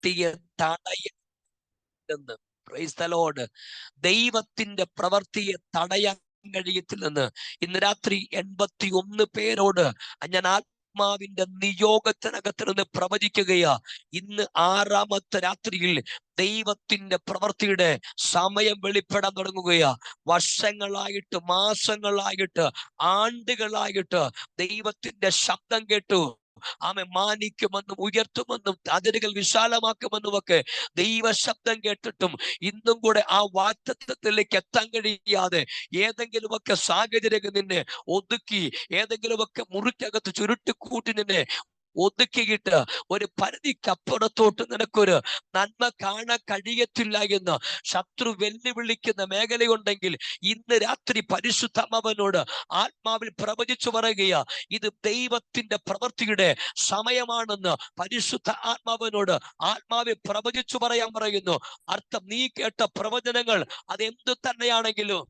പ്രവൃത്തിയെ തടയുന്നു. Price the Lord. ദൈവത്തിന്റെ പ്രവൃത്തിയെ തടയാൻ കഴിയത്തില്ലെന്ന് ഇന്ന് രാത്രി 81 പേരോട് ഞാൻ ആത്മാവിന്റെ നിയോഗത്തിനകത്ത് നിന്ന് പ്രവചിക്കുകയാ. ഇന്ന് 6ാമത്തെ രാത്രിയിൽ ദൈവത്തിന്റെ പ്രവൃത്തിയുടെ സമയം വെളിപ്പെടാൻ തുടങ്ങുകയാ. വർഷങ്ങളായിട്ട്, മാസങ്ങളായിട്ട്, ആണ്ടുകളായിട്ട് ദൈവത്തിന്റെ ശബ്ദം കേട്ടു ആമെ മാനിക്കുമെന്നും ഉയർത്തുമെന്നും അതിരുകൾ വിശാലമാക്കുമെന്നും ഒക്കെ ദൈവശബ്ദം കേട്ടിട്ടും ഇന്നും കൂടെ ആ വാഗ്ദത്തത്തിലേക്ക് എത്താൻ കഴിയാതെ ഏതെങ്കിലുമൊക്കെ സാഹചര്യങ്ങൾ നിന്നെ ഒതുക്കി, ഏതെങ്കിലുമൊക്കെ മുറിക്കകത്ത് ചുരുട്ടിക്കൂട്ടി നിന്നെ ഒതുക്കിയിട്ട് ഒരു പരിധിക്കപ്പുറത്തോട്ട് നിനക്കൊരു നന്മ കാണാൻ കഴിയത്തില്ല എന്ന് ശത്രു വെല്ലുവിളിക്കുന്ന മേഖലയുണ്ടെങ്കിൽ ഇന്ന് രാത്രി പരിശുദ്ധാത്മാവിനോട് ആത്മാവിൽ പ്രവചിച്ചു പറയുകയാ, ഇത് ദൈവത്തിന്റെ പ്രവൃത്തിയുടെ സമയമാണെന്ന് പരിശുദ്ധ ആത്മാവിനോട് ആത്മാവിൽ പ്രവചിച്ചു പറയാൻ പറയുന്നു. അർത്ഥം, നീ കേട്ട പ്രവചനങ്ങൾ അതെന്തു തന്നെയാണെങ്കിലും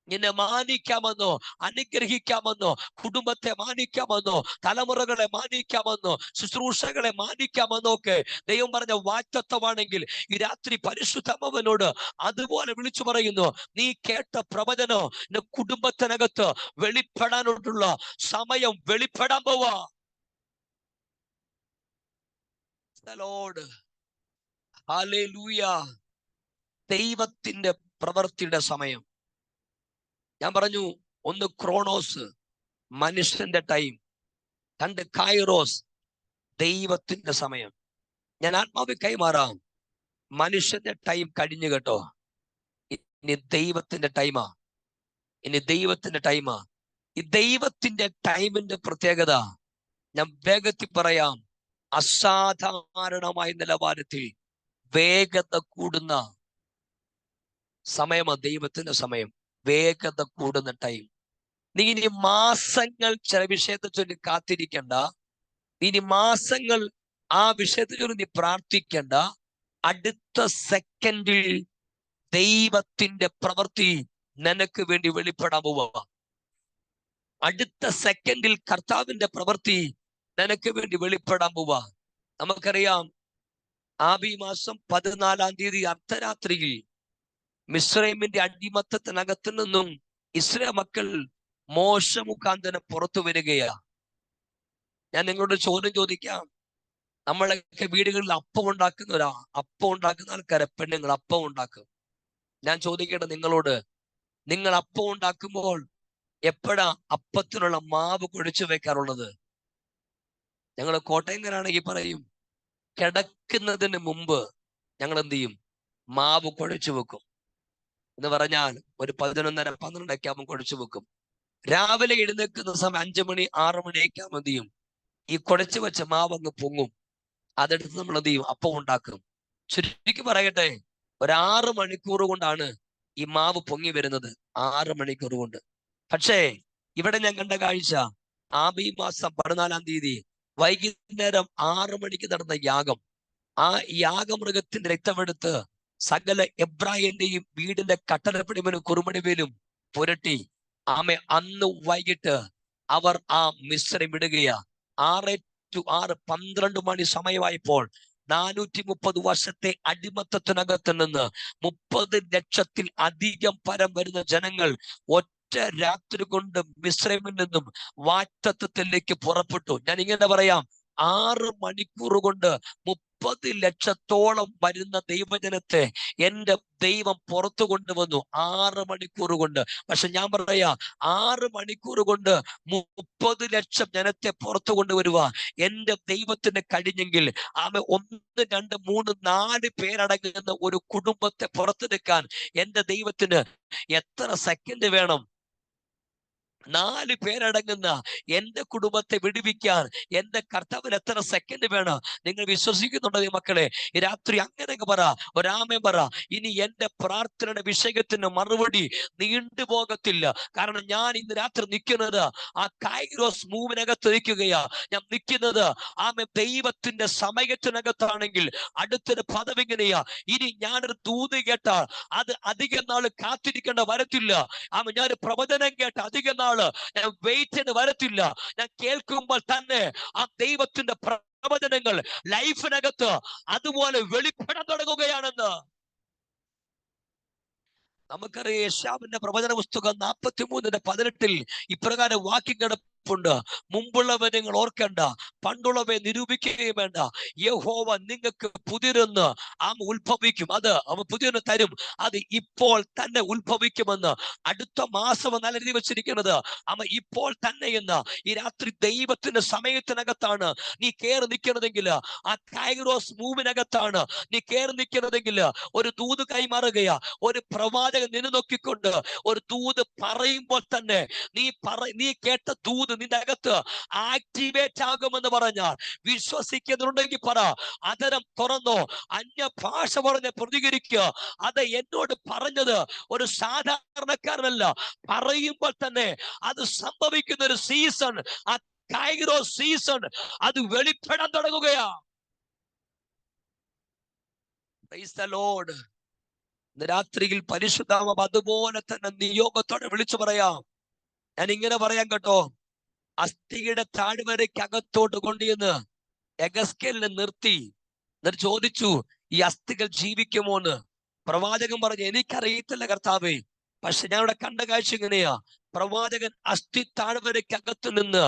നിന്നെ മാനിക്കാമെന്നോ, അനുഗ്രഹിക്കാമെന്നോ, കുടുംബത്തെ മാനിക്കാമെന്നോ, തലമുറകളെ മാനിക്കാമെന്നോ, ശുശ്രൂഷകളെ മാനിക്കാമെന്നോ ഒക്കെ ദൈവം പറഞ്ഞ വാഗ്ദത്തമാണെങ്കിൽ ഈ രാത്രി പരിശുദ്ധാത്മാവിനോട് അതുപോലെ വിളിച്ചു പറയുന്നു, നീ കേട്ട പ്രവചനം നിന്റെ കുടുംബത്തിനകത്ത് വെളിപ്പെടാനുള്ള സമയം വെളിപ്പെടാൻ പോവാ. ഹല്ലേലൂയ. ദൈവത്തിന്റെ പ്രവൃത്തിയുടെ സമയം. ഞാൻ പറഞ്ഞു, ഒന്ന് ക്രോണോസ്, മനുഷ്യന്റെ ടൈം. 2 കൈറോസ്, ദൈവത്തിന്റെ സമയം. ഞാൻ ആത്മാവിൽ കൈമാറാം. മനുഷ്യന്റെ ടൈം കഴിഞ്ഞു കേട്ടോ. ഇനി ദൈവത്തിന്റെ ടൈമാ. ഇനി ദൈവത്തിന്റെ ടൈമാ. ഈ ദൈവത്തിന്റെ ടൈമിന്റെ പ്രത്യേകത ഞാൻ വേഗത്തിൽ പറയാം. അസാധാരണമായ നിലവാരത്തിൽ വേഗത കൂടുന്ന സമയമാ ദൈവത്തിന്റെ സമയം. വേഗത കൂടുന്ന ടൈം. നീ ഇനി മാസങ്ങൾ ചില വിഷയത്തെ ചൊല്ലി കാത്തിരിക്കണ്ട. ഇനി മാസങ്ങൾ ആ വിഷയത്തെ ചൊല്ലി നീ പ്രാർത്ഥിക്കണ്ട. അടുത്ത സെക്കൻഡിൽ ദൈവത്തിന്റെ പ്രവൃത്തി നിനക്ക് വേണ്ടി വെളിപ്പെടാൻ പോവാ. അടുത്ത സെക്കൻഡിൽ കർത്താവിന്റെ പ്രവൃത്തി നിനക്ക് വേണ്ടി വെളിപ്പെടാൻ പോവാ. നമുക്കറിയാം, ആബി മാസം 14-ാം തീയതി അർദ്ധരാത്രിയിൽ മിസ്രൈമിന്റെ അടിമത്തത്തിനകത്ത് നിന്നും ഇസ്രായേൽ മക്കൾ മോശ മുഖാന്തരം പുറത്തു വരികയാ. ഞാൻ നിങ്ങളോട് ചോദ്യം ചോദിക്കാം. നമ്മളൊക്കെ വീടുകളിൽ അപ്പം ഉണ്ടാക്കുന്ന ആൾക്കാരെ പെണ്ണുങ്ങൾ അപ്പം ഉണ്ടാക്കും. ഞാൻ ചോദിക്കട്ടെ നിങ്ങളോട്, നിങ്ങൾ അപ്പം ഉണ്ടാക്കുമ്പോൾ എപ്പോഴാ അപ്പത്തിനുള്ള മാവ് കുഴച്ചു വെക്കാറുള്ളത്? ഞങ്ങൾ കോട്ടയംകാരാണെങ്കിൽ പറയും, കിടക്കുന്നതിന് മുമ്പ് ഞങ്ങൾ എന്ത് ചെയ്യും? മാവ് കുഴച്ചു വെക്കും. എന്ന് പറഞ്ഞാൽ ഒരു 11:30-12 ഒക്കെ ആകുമ്പോൾ കുഴച്ചു വെക്കും. രാവിലെ എഴുന്നേൽക്കുന്ന സമയം 5 മണി 6 മണിയൊക്കെ ആകുമ്പോൾ എന്ത് ചെയ്യും? ഈ കുഴച്ചു വെച്ച മാവ് അങ്ങ് പൊങ്ങും. അതെടുത്ത് നമ്മൾ എന്ത് ചെയ്യും? അപ്പം ഉണ്ടാക്കും. ചുരുക്കി പറയട്ടെ, ഒരു 6 മണിക്കൂർ കൊണ്ടാണ് ഈ മാവ് പൊങ്ങി വരുന്നത്. 6 മണിക്കൂർ കൊണ്ട്. പക്ഷേ ഇവിടെ ഞാൻ കണ്ട കാഴ്ച, ആബി മാസം 14-ാം തീയതി വൈകുന്നേരം 6 മണിക്ക് നടന്ന യാഗം. ആ യാഗമൃഗത്തിന്റെ രക്തമെടുത്ത് സകല എബ്രായന്റെയും വീടിന്റെ കട്ടളപ്പടിമനും കുറുമണിമേലും പുരട്ടി ആമെ അന്ന് വൈകിട്ട് അവർ ആ മിസ്രം വിടുകയാ. 6 to 6, 12 മണി സമയമായപ്പോൾ 430 വർഷത്തെ അടിമത്തത്തിനകത്ത് നിന്ന് 30 ലക്ഷത്തിൽ അധികം പരം വരുന്ന ജനങ്ങൾ ഒറ്റ രാത്രി കൊണ്ട് മിസ്രൈമിൽ നിന്നും വാഗ്ദത്തത്തിലേക്ക് പുറപ്പെട്ടു. ഞാൻ ഇങ്ങനെ പറയാം, 6 മണിക്കൂർ കൊണ്ട് 30 ലക്ഷത്തോളം വരുന്ന ദൈവജനത്തെ എന്റെ ദൈവം പുറത്തു കൊണ്ടുവന്നു 6 മണിക്കൂർ കൊണ്ട്. പക്ഷെ ഞാൻ പറയാ, 6 മണിക്കൂർ കൊണ്ട് 30 ലക്ഷം ജനത്തെ പുറത്തു കൊണ്ടുവരുക എന്റെ ദൈവത്തിന് കഴിഞ്ഞെങ്കിൽ, ആമെ 1, 2, 3, 4 പേരടങ്ങുന്ന ഒരു കുടുംബത്തെ പുറത്തെടുക്കാൻ എന്റെ ദൈവത്തിന് എത്ര സെക്കൻഡ് വേണം? 4 പേരടങ്ങുന്ന എന്റെ കുടുംബത്തെ വിടുവിക്കാൻ എന്റെ കർത്താവിന് എത്ര സെക്കൻഡ് വേണം? നിങ്ങൾ വിശ്വസിക്കുന്നുണ്ടോ മക്കളെ? രാത്രി അങ്ങനെ പറ, ഒരാമേൻ പറ. ഇനി എന്റെ പ്രാർത്ഥനയുടെ വിഷയത്തിന് മറുപടി നീണ്ടുപോകത്തില്ല. കാരണം ഞാൻ ഇന്ന് രാത്രി നിൽക്കുന്നത് ആ കൈറോസ് മൂവിനകത്ത് നിൽക്കുകയാ. ഞാൻ നിൽക്കുന്നത് ആമേ ദൈവത്തിന്റെ സമയത്തിനകത്താണെങ്കിൽ അടുത്തൊരു പദവി ഇങ്ങനെയാ, ഇനി ഞാനൊരു ദൂത് കേട്ടാൽ അത് അധികം നാൾ കാത്തിരിക്കേണ്ട വരത്തില്ല. ആമേ ഞാൻ പ്രവചനം കേട്ട അധികം നാള് ഞാൻ വെയിറ്റ് ചെയ്ത് വരത്തില്ല. ഞാൻ കേൾക്കുമ്പോൾ തന്നെ ആ ദൈവത്തിന്റെ പ്രവചനങ്ങൾ ലൈഫിനകത്ത് അതുപോലെ വെളിപ്പെടാൻ തുടങ്ങുകയാണെന്ന് നമുക്കറിയാം. യെശയ്യാവിന്റെ പ്രവചന പുസ്തകം 43:18 ഇപ്രകാരം വാക്യം കിടപ്പുണ്ട്: മുമ്പുള്ളവ നിങ്ങൾ ഓർക്കണ്ട, പണ്ടുള്ളവയെ നിരൂപിക്കുകയും വേണ്ട. യഹോവ നിങ്ങൾക്ക് പുതിയൊന്ന് ഉത്ഭവിക്കും, അത് അവൻ പുതിയൊന്ന് തരും, അത് ഇപ്പോൾ തന്നെ ഉത്ഭവിക്കുമെന്ന്. അടുത്ത മാസം നല്ല രീതി വെച്ചിരിക്കുന്നത് ഇപ്പോൾ തന്നെ എന്ന്. ഈ രാത്രി ദൈവത്തിന്റെ സമയത്തിനകത്താണ് നീ കയറി നിൽക്കുന്നതെങ്കിൽ, ആ കൈറോസ് മൂവിനകത്താണ് നീ കയറി നിൽക്കുന്നതെങ്കിൽ, ഒരു ദൂത് കൈമാറുകയാ. ഒരു പ്രവാചകൻ നിന്നെ നോക്കിക്കൊണ്ട് ഒരു ദൂത് പറയുമ്പോൾ തന്നെ നീ കേട്ട ദൂത് നിന്റെ അകത്ത് ആക്ടിവേറ്റ് ആകുമെന്ന് പറഞ്ഞാൽ വിശ്വസിക്കുന്നുണ്ടെങ്കിൽ പറ, അതരം തുറന്നോ, അന്യ ഭാഷ പറഞ്ഞ് പ്രതികരിക്കുക. അത് എന്നോട് പറഞ്ഞത് ഒരു സാധാരണക്കാരനല്ല, പറയുമ്പോൾ തന്നെ അത് സംഭവിക്കുന്ന ഒരു സീസൺ, ആ കൈറോസ് സീസൺ അത് വെളിപ്പെടാൻ തുടങ്ങുകയാ. Praise the Lord. രാത്രിയിൽ പരിശുദ്ധാത്മാവ് അതുപോലെ തന്നെ നിയോഗത്തോടെ വിളിച്ചു പറയാം. ഞാൻ ഇങ്ങനെ പറയാം കേട്ടോ, അസ്ഥിയുടെ താഴ്വരയ്ക്കകത്തോട്ട് കൊണ്ടുവന്ന് എഗസ്കേലിനെ നിർത്തി. എന്നിട്ട് ചോദിച്ചു, ഈ അസ്ഥികൾ ജീവിക്കുമോന്ന്. പ്രവാചകൻ പറഞ്ഞു, എനിക്കറിയത്തില്ല കർത്താവേ, പക്ഷെ ഞാൻ ഇവിടെ കണ്ട കാഴ്ച ഇങ്ങനെയാ. പ്രവാചകൻ അസ്ഥി താഴ്വരയ്ക്കകത്ത് നിന്ന്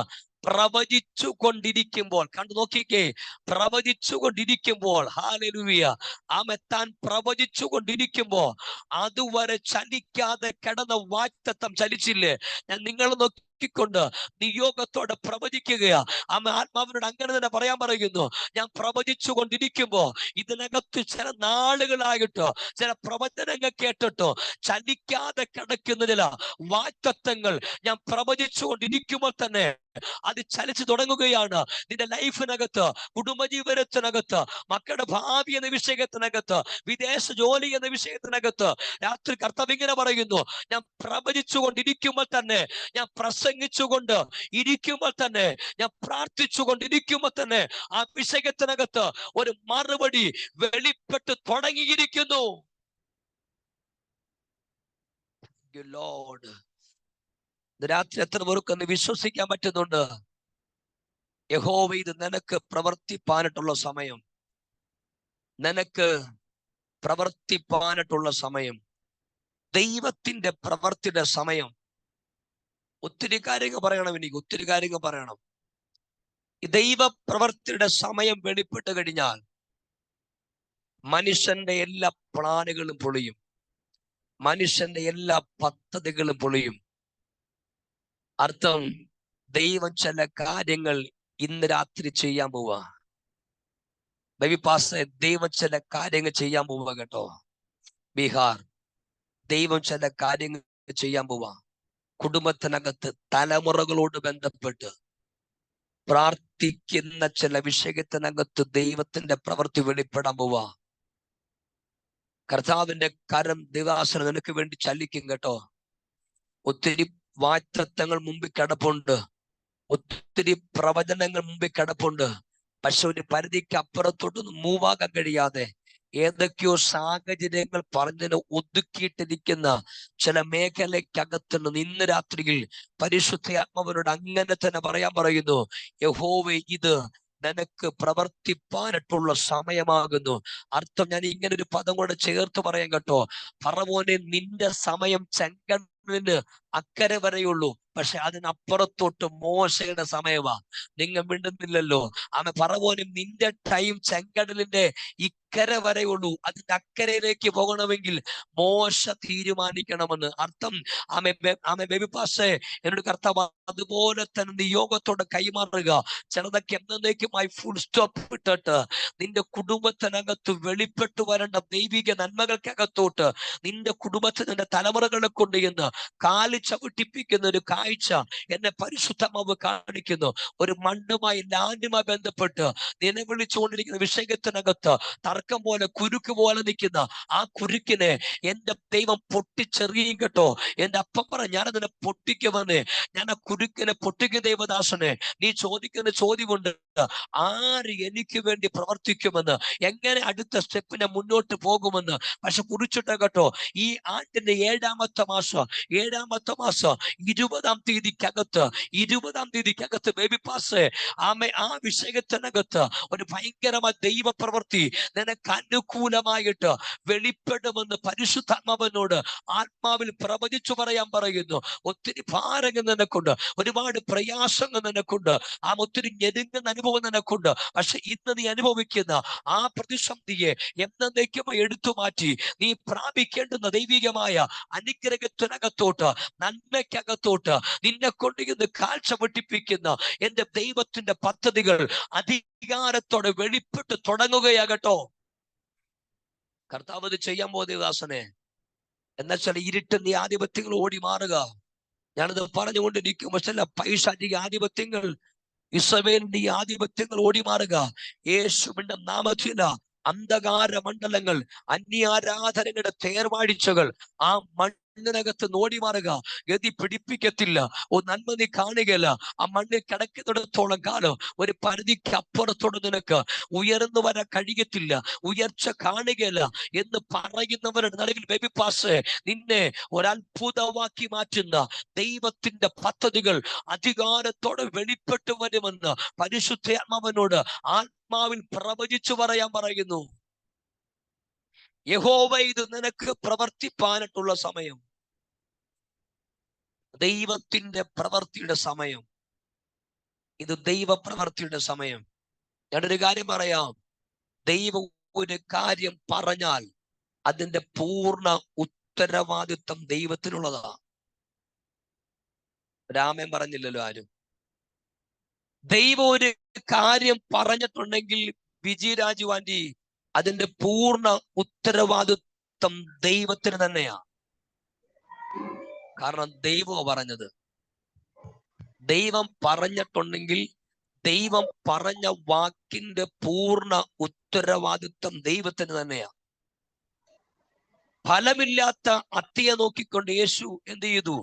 പ്രവചിച്ചു കൊണ്ടിരിക്കുമ്പോൾ, കണ്ടു നോക്കിക്കേ, പ്രവചിച്ചു കൊണ്ടിരിക്കുമ്പോൾ, ഹല്ലേലൂയ, താൻ പ്രവചിച്ചു കൊണ്ടിരിക്കുമ്പോ അതുവരെ ചലിക്കാതെ കിടന്ന വാഗ്ദത്തം ചലിച്ചില്ലേ? ഞാൻ നിങ്ങളെ കൊണ്ട് നിയോഗത്തോടെ പ്രവചിക്കുകയാ. ആത്മാവിനോട് അങ്ങനെ തന്നെ പറയാൻ പറയുന്നു. ഞാൻ പ്രവചിച്ചു കൊണ്ടിരിക്കുമ്പോ ഇതിനകത്ത് ചില നാളുകളായിട്ടോ ചില പ്രവചനങ്ങൾ കേട്ടിട്ടോ ചലിക്കാതെ കിടക്കുന്ന ചില വാഗ്ദത്തങ്ങൾ ഞാൻ പ്രവചിച്ചു കൊണ്ടിരിക്കുമ്പോൾ തന്നെ അത് ചലിച്ചു തുടങ്ങുകയാണ്. നിന്റെ ലൈഫിനകത്ത്, കുടുംബജീവനത്തിനകത്ത്, മക്കളുടെ ഭാവി എന്ന വിഷയത്തിനകത്ത്, വിദേശ ജോലി എന്ന വിഷയത്തിനകത്ത് രാത്രി കർത്താവ് ഇങ്ങനെ പറയുന്നു, ഞാൻ പ്രവചിച്ചു കൊണ്ടിരിക്കുമ്പോൾ തന്നെ, ഞാൻ പ്രസംഗിച്ചുകൊണ്ട് ഇരിക്കുമ്പോൾ തന്നെ, ഞാൻ പ്രാർത്ഥിച്ചു കൊണ്ടിരിക്കുമ്പോൾ തന്നെ ആ വിഷയത്തിനകത്ത് ഒരു മറുപടി വെളിപ്പെട്ട് തുടങ്ങിയിരിക്കുന്നു. രാത്രി എത്ര പേർക്കൊന്ന് വിശ്വസിക്കാൻ പറ്റുന്നുണ്ട്? യഹോവ ഇത് നിനക്ക് പ്രവർത്തിപ്പാനായിട്ടുള്ള സമയം, നിനക്ക് പ്രവർത്തിപ്പാനായിട്ടുള്ള സമയം, ദൈവത്തിന്റെ പ്രവർത്തിയുടെ സമയം. ഒത്തിരി കാര്യങ്ങൾ പറയണം, എനിക്ക് ഒത്തിരി കാര്യങ്ങൾ പറയണം. ഈ ദൈവ പ്രവർത്തിയുടെ സമയം വെളിപ്പെട്ട് കഴിഞ്ഞാൽ മനുഷ്യന്റെ എല്ലാ പ്ലാനുകളും പൊളിയും, മനുഷ്യന്റെ എല്ലാ പദ്ധതികളും പൊളിയും. അർത്ഥം, ദൈവം ചില കാര്യങ്ങൾ ഇന്ന് രാത്രി ചെയ്യാൻ പോവാ. ദൈവം ചില കാര്യങ്ങൾ ചെയ്യാൻ പോവുക കേട്ടോ. ബീഹാർ, ദൈവം ചില കാര്യങ്ങൾ ചെയ്യാൻ പോവാ. കുടുംബത്തിനകത്ത് തലമുറകളോട് ബന്ധപ്പെട്ട് പ്രാർത്ഥിക്കുന്ന ചില വിഷയത്തിനകത്ത് ദൈവത്തിന്റെ പ്രവൃത്തി വെളിപ്പെടാൻ പോവാ. കർത്താവിന്റെ കരം ദൈവാസനം നിനക്ക് വേണ്ടി ചലിക്കും കേട്ടോ. ഒത്തിരി വാഗ്ദത്തങ്ങൾ മുമ്പിൽ കിടപ്പുണ്ട്, ഒത്തിരി പ്രവചനങ്ങൾ മുമ്പിൽ കിടപ്പുണ്ട്. പക്ഷെ ഒരു പരിധിക്ക് അപ്പുറത്തോട്ടൊന്നും മൂവാകാൻ കഴിയാതെ ഏതൊക്കെയോ സാഹചര്യങ്ങൾ പറഞ്ഞതിന് ഒതുക്കിയിട്ടിരിക്കുന്ന ചില മേഖലയ്ക്കകത്തുനിന്ന് ഇന്ന് രാത്രിയിൽ പരിശുദ്ധ ആത്മാവിനോട് അങ്ങനെ തന്നെ പറയാൻ പറയുന്നു, യഹോവേ ഇത് നിനക്ക് പ്രവർത്തിപ്പാനായിട്ടുള്ള സമയമാകുന്നു. അർത്ഥം, ഞാൻ ഇങ്ങനെ ഒരു പദം കൂടെ ചേർത്ത് പറയാൻ കേട്ടോ. ഫറവോനെ, നിന്റെ സമയം ചെങ്കടലിന് അക്കരെ വരെയുള്ളൂ, പക്ഷെ അതിനപ്പുറത്തോട്ട് മോശയുടെ സമയമാ. നിങ്ങൾ മിണ്ടുന്നില്ലല്ലോ. ഫറവോനും നിന്റെ ടൈം ചെങ്കടലിന്റെ ഇക്കരെ വരെയുള്ളൂ, അതിന്റെ അക്കരയിലേക്ക് പോകണമെങ്കിൽ മോശ തീരുമാനിക്കണമെന്ന്. അർത്ഥം, എന്നോട് കർത്താവ് അതുപോലെ തന്നെ നിയോഗത്തോടെ കൈമാറുക. ചിലതൊക്കെ എന്നേക്കുമായി ഫുൾ സ്റ്റോപ്പ് ഇട്ടിട്ട് നിന്റെ കുടുംബത്തിനകത്ത് വെളിപ്പെട്ടു വരേണ്ട ദൈവിക നന്മകൾക്കകത്തോട്ട് നിന്റെ കുടുംബത്തിൽ നിന്റെ തലമുറകളെ കൊണ്ട് എന്ന് കാലി ചവിട്ടിപ്പിക്കുന്ന ഒരു കാഴ്ച എന്നെ പരിശുദ്ധമാവ് കാണിക്കുന്നു. ഒരു മണ്ണുമായി ലാൻഡുമായി ബന്ധപ്പെട്ട് നിലവിളിച്ചുകൊണ്ടിരിക്കുന്ന വിഷയത്തിനകത്ത് തർക്കം പോലെ, കുരുക്ക് പോലെ നിൽക്കുന്ന ആ കുരുക്കിനെ എന്റെ ദൈവം പൊട്ടിച്ചെറിയും കേട്ടോ. എന്റെ അപ്പം പറ, ഞാനതിനെ പൊട്ടിക്കുമെന്ന്. ഞാൻ ആ കുരുക്കിനെ പൊട്ടിക്കും. ദൈവദാസനെ, നീ ചോദിക്കുന്ന ചോദ്യമുണ്ട്, ആര് എനിക്ക് വേണ്ടി പ്രവർത്തിക്കുമെന്ന്, എങ്ങനെ അടുത്ത സ്റ്റെപ്പിനെ മുന്നോട്ട് പോകുമെന്ന്. പക്ഷെ കുറിച്ചിട്ട് കേട്ടോ, ഈ ആണ്ടിന്റെ ഏഴാമത്തെ മാസം 20-ാം തീയതിക്കകത്ത് ബേബി പാസ് ആ വിഷയത്തിനകത്ത് ഒരു ഭയങ്കരമായ ദൈവപ്രവൃത്തി നിനക്ക് അനുകൂലമായിട്ട് വെളിപ്പെടുമെന്ന് പരിശുദ്ധാത്മാവിനോട് ആത്മാവിൽ പ്രവചിച്ചു പറയാൻ പറയുന്നു. ഒത്തിരി ഭാരങ്ങൾ നിനക്കുണ്ട്, ഒരുപാട് പ്രയാസങ്ങൾ നിനക്കുണ്ട്, ഒത്തിരി ഞെരുങ്ങുന്ന അനുഭവം നിനക്കുണ്ട്. പക്ഷെ ഇന്ന് നീ അനുഭവിക്കുന്ന ആ പ്രതിസന്ധിയെ എന്നേക്കുമായി എടുത്തു മാറ്റി നീ പ്രാപിക്കേണ്ടുന്ന ദൈവികമായ അനുഗ്രഹത്തിനകത്തോട്ട്, നന്മയ്ക്കകത്തോട്ട് നിന്നെ കൊണ്ട് ഇന്ന് കാഴ്ച വെട്ടിപ്പിക്കുന്ന എന്റെ ദൈവത്തിന്റെ പദ്ധതികൾ അധികാരത്തോടെ വെളിപ്പെട്ട് തുടങ്ങുകയാകട്ടോ. കർത്താവ് ഇത് ചെയ്യാൻ പോകുന്ന ദാസനെ, എന്നുവെച്ചാൽ ഇരുട്ടിന്റെ ആധിപത്യങ്ങൾ ഓടി മാറുക. ഞാനത് പറഞ്ഞുകൊണ്ടിരിക്കും. പക്ഷെ പൈശാചിക ആധിപത്യങ്ങൾ, ഇസ്രായേലിന്റെ ഈ ആധിപത്യങ്ങൾ ഓടി മാറുക യേശുവിന്റെ നാമത്തില. അന്ധകാര മണ്ഡലങ്ങൾ, അന്യാരാധനകളുടെ തേർവാഴ്ചകൾ ആ മണ്ണിനകത്ത് നോടി മാറുക. ഗതി പിടിപ്പിക്കത്തില്ല. നന്മ നീ കാണുകയല്ല. ആ മണ്ണിൽ കിടക്കുന്നിടത്തോളം കാലം ഒരു പരിധിക്ക് അപ്പുറത്തോട് നിനക്ക് ഉയർന്നു വരാൻ കഴിയത്തില്ല, ഉയർച്ച കാണുകയല്ല എന്ന് പറയുന്നവരുടെ നടുവിൽ ബേബി പാസ് നിന്നെ ഒരത്ഭുതമാക്കി മാറ്റുന്ന ദൈവത്തിന്റെ പദ്ധതികൾ അധികാരത്തോടെ വെളിപ്പെട്ടു വരുമെന്ന് പരിശുദ്ധാത്മാവിനോട് ആത്മാവിൽ പ്രവചിച്ചു പറയാൻ പറയുന്നു. യഹോവ ഇത് നിനക്ക് പ്രവർത്തിപ്പാനായിട്ടുള്ള സമയം, ദൈവത്തിന്റെ പ്രവൃത്തിയുടെ സമയം. ഇത് ദൈവപ്രവൃത്തിയുടെ സമയം. ഞാനൊരു കാര്യം പറയാം, ദൈവം ഒരു കാര്യം പറഞ്ഞാൽ അതിന്റെ പൂർണ്ണ ഉത്തരവാദിത്വം ദൈവത്തിനുള്ളതാ. രാമൻ പറഞ്ഞില്ലല്ലോ ആരും. ദൈവം ഒരു കാര്യം പറഞ്ഞിട്ടുണ്ടെങ്കിൽ വിജയരാജു ആന്റി, അതിന്റെ പൂർണ്ണ ഉത്തരവാദിത്വം ദൈവത്തിന് തന്നെയാ. കാരണം ദൈവം പറഞ്ഞത്. ദൈവം പറഞ്ഞിട്ടുണ്ടെങ്കിൽ ദൈവം പറഞ്ഞ വാക്കിന്റെ പൂർണ്ണ ഉത്തരവാദിത്വം ദൈവത്തിന് തന്നെയാ. ഫലമില്ലാത്ത അത്തിയെ നോക്കിക്കൊണ്ട് യേശു എന്ത് ചെയ്തു?